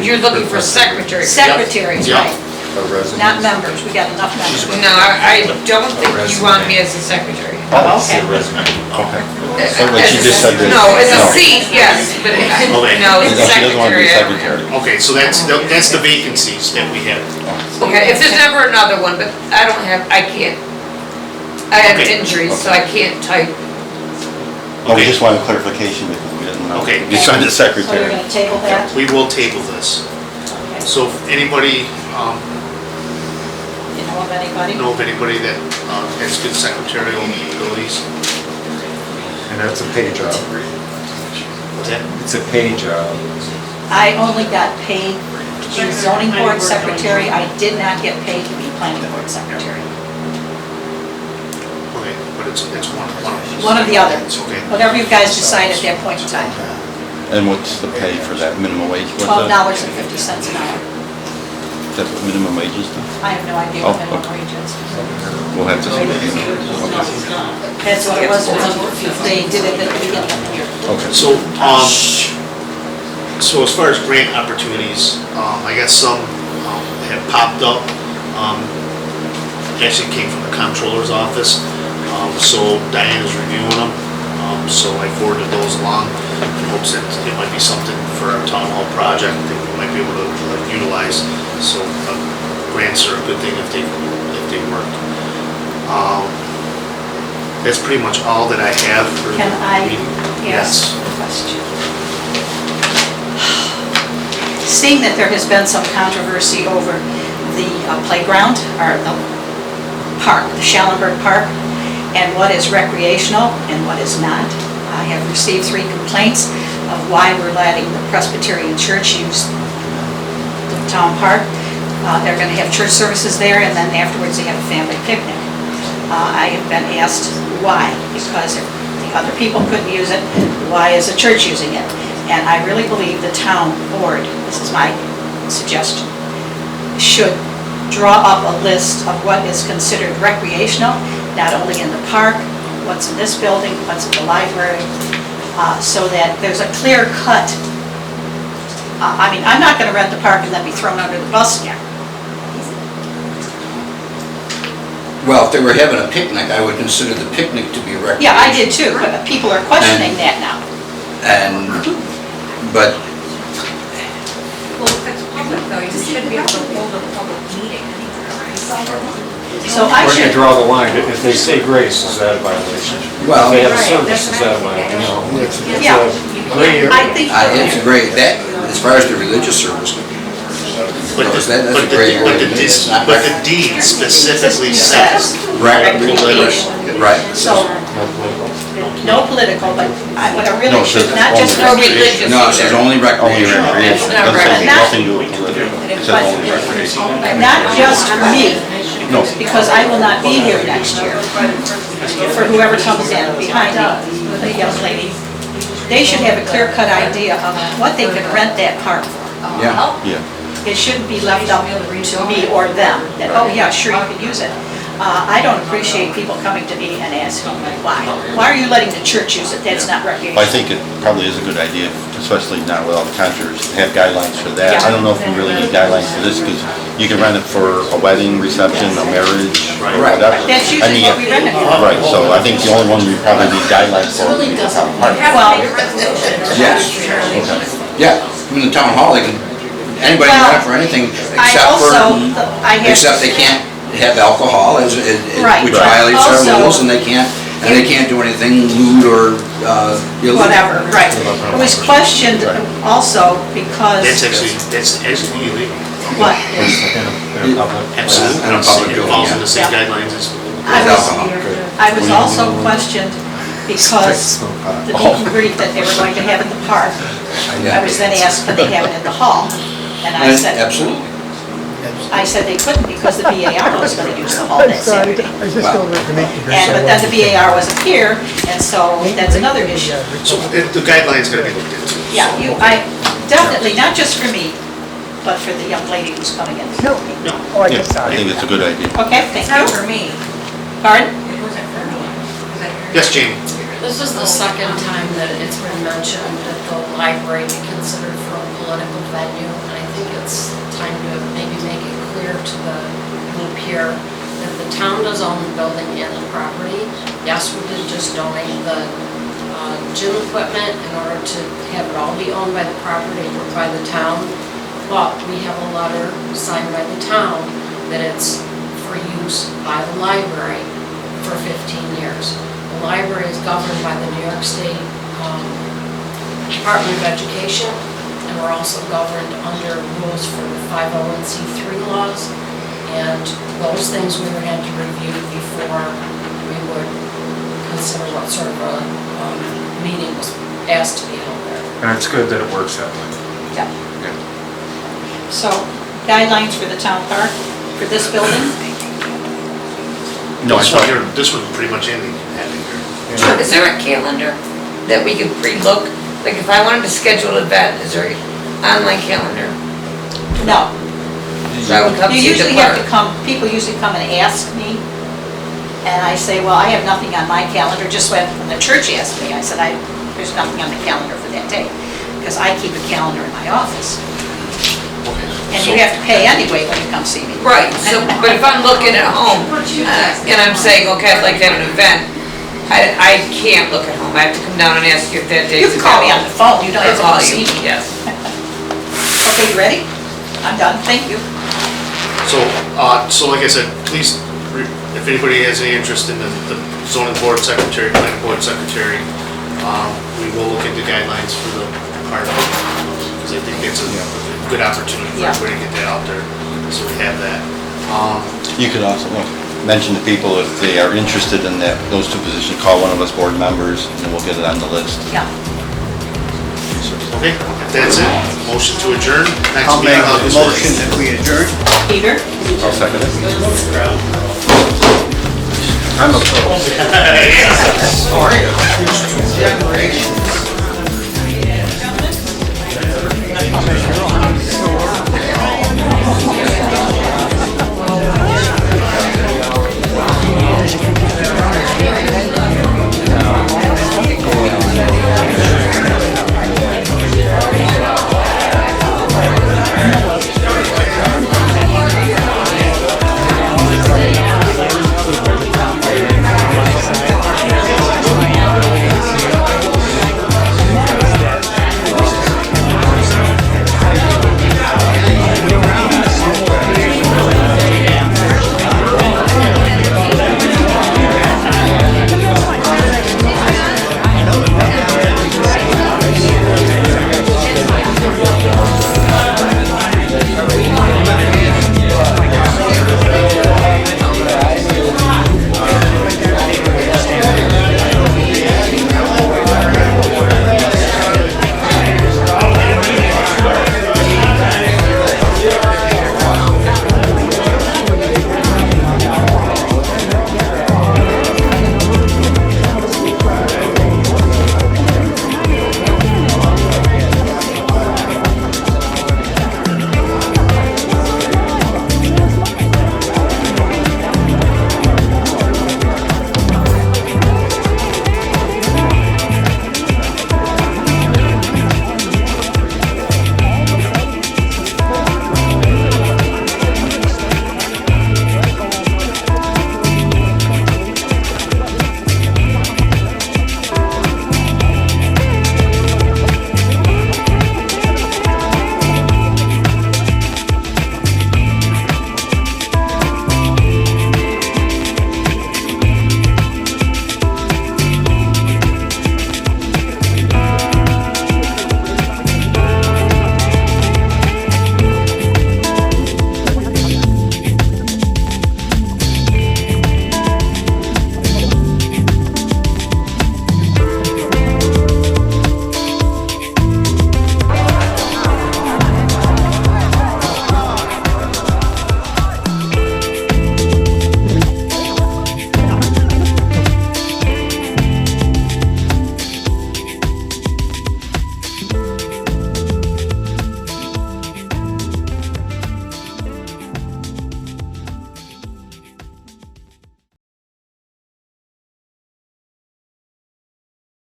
You're looking for secretary. Secretaries, Yep. right. Not members, we got enough members. No, I don't think you want me as a secretary. Oh, okay. Okay. But she just said that. No, it's a seat, yes, but no, it's She doesn't want to be secretary. secretary. Okay, so that's the vacancies that we have. Okay, if there's never another one, but I can't. I have Okay. injuries, so I can't type. Oh, we just wanted clarification because we didn't know. Okay. You signed the So you're secretary. gonna table that? We will table this. Okay. So if anybody, You know of anybody? know of anybody that has good secretarial abilities? And that's a pay job. What's that? It's a pay job. I only got paid to be zoning board secretary. I did not get paid to be planning board secretary. Okay, but it's one. One or the other. It's okay. Whatever you guys decide at that point in time. And what's the pay for that minimum wage? What's that? $12.50 an hour. That's what minimum wage is? I have no idea what minimum wage is. We'll have to see. That's what it was when they did it at the beginning of the year. Okay. So as far as grant opportunities, I guess some have popped up. Actually came from the comptroller's office. So Diane is reviewing them. So I forwarded those along in hopes that it might be something for our town hall project that we might be able to utilize. So grants are a good thing if they work. That's pretty much all that I have for Can I Yes. ask a question? Seeing that there has been some controversy over the playground, or the park, the Schallenberg Park, and what is recreational and what is not, I have received 3 complaints of why we're letting the Presbyterian Church use the town park. They're going to have church services there, and then afterwards they have a family picnic. I have been asked why, because if the other people couldn't use it, why is the church using it? And I really believe the town board, this is my suggestion, should draw up a list of what is considered recreational not only in the park, what's in this building, what's in the library, so that there's a clear cut. I mean, I'm not gonna rent the park and then be thrown under the bus again. Well, if they were having a picnic, I would consider the picnic to be a recreation. Yeah, I did too, but people are questioning that now. But Well, if it's public though, you should be able to hold a public meeting anywhere, right? So I Where do you should, draw the line? If they say grace, is that a violation? Well- If they have a Right, service, is that's that a what I think. violation? It's Yeah. a gray area. I think. it's a great, that, as far as the religious service, But that's the, a but gray the, area. but the, It's not but the deed specifically says. Recreation. Right. So, no political, but what I really should, not just No for religious. No, it says only recreation. It's not recreation. But not just for me, because I will not be here next year. For whoever comes in behind me, the young lady, they should have a clear-cut idea of what they can rent that park for. Yeah. It shouldn't be left up to me or them, that, oh yeah, sure, you can use it. I don't appreciate people coming to me and asking me why. Why are you letting the church use it? That's not recreation. I think it probably is a good idea, especially now with all the contractors, to have guidelines for that. Yeah. I don't know if we really need guidelines for this, because you can rent it for a wedding, reception, a marriage, or whatever. That's I usually mean, what we rent it for. Right, so I think the only one we probably need guidelines for is the town park. Well, Yes. Yeah, even the town hall, they can, anybody can rent it for anything I except also, I have. except they can't have alcohol, Right. which violates our Also- rules, and they can't do anything lewd or illegal. Whatever, right. It was questioned also because. That's actually illegal. What? Absolutely. In a public It falls in building, the same guidelines as. I was also questioned because the meet and greet that they were going to have in the park, I was then asked, could they have it in the hall? And I said, Absolutely. I said they couldn't because the BAR was going to use the hall that Saturday. But then the BAR wasn't here, and so that's another issue. So the guidelines gotta be looked into. Yeah, I definitely, not just for me, but for the young lady who's coming in. Yeah, I think it's a good idea. Okay, thank It's not you. for me. Pardon? It wasn't for me. Was that your- Yes, Jamie? This is the second time that it's been mentioned that the library be considered for a political venue, and I think it's time to maybe make it clear to the group here that the town does own the building and the property. Yes, we did just donate the gym equipment in order to have it all be owned by the property or by the town, but we have a letter signed by the town that it's for use by the library for 15 years. The library is governed by the New York State Department of Education, and we're also governed under rules for the 501c3 laws, and those things we would have to review before we would consider what sort of a meeting was asked to be held there. And it's good that it works that way. Yeah. So, guidelines for the town park, for this building? No, I This thought, one here, this one pretty much anything can happen here. Is there a calendar that we can pre-look? Like if I wanted to schedule an event, is there an online calendar? No. So I would come You see the usually have to park. come, people usually come and ask me, and I say, well, I have nothing on my calendar. Just when the church asked me, I said, there's nothing on the calendar for that day, because I keep a calendar in my office. And you have to pay anyway when you come see me. Right, so, but if I'm looking at home, and I'm saying, okay, I'd like to have an event, I can't look at home, I have to come down and ask you if that You day's can call me on available. the phone, you don't have to Or come call see you, me. yes. Okay, you ready? I'm done, thank you. So like I said, please, if anybody has any interest in the zoning board secretary, planning board secretary, we will look into guidelines for the park, because I think it's a good opportunity for Yeah. everybody to get that out there, so we have that. you could also mention to people if they are interested in those two positions, call one of us board members, and then we'll get it on the list. Yeah. Okay, if that's it, motion to adjourn. Next I'll make meeting, a August motion 1st. that we adjourn. Peter? I'll second it. I'm opposed. Gentlemen?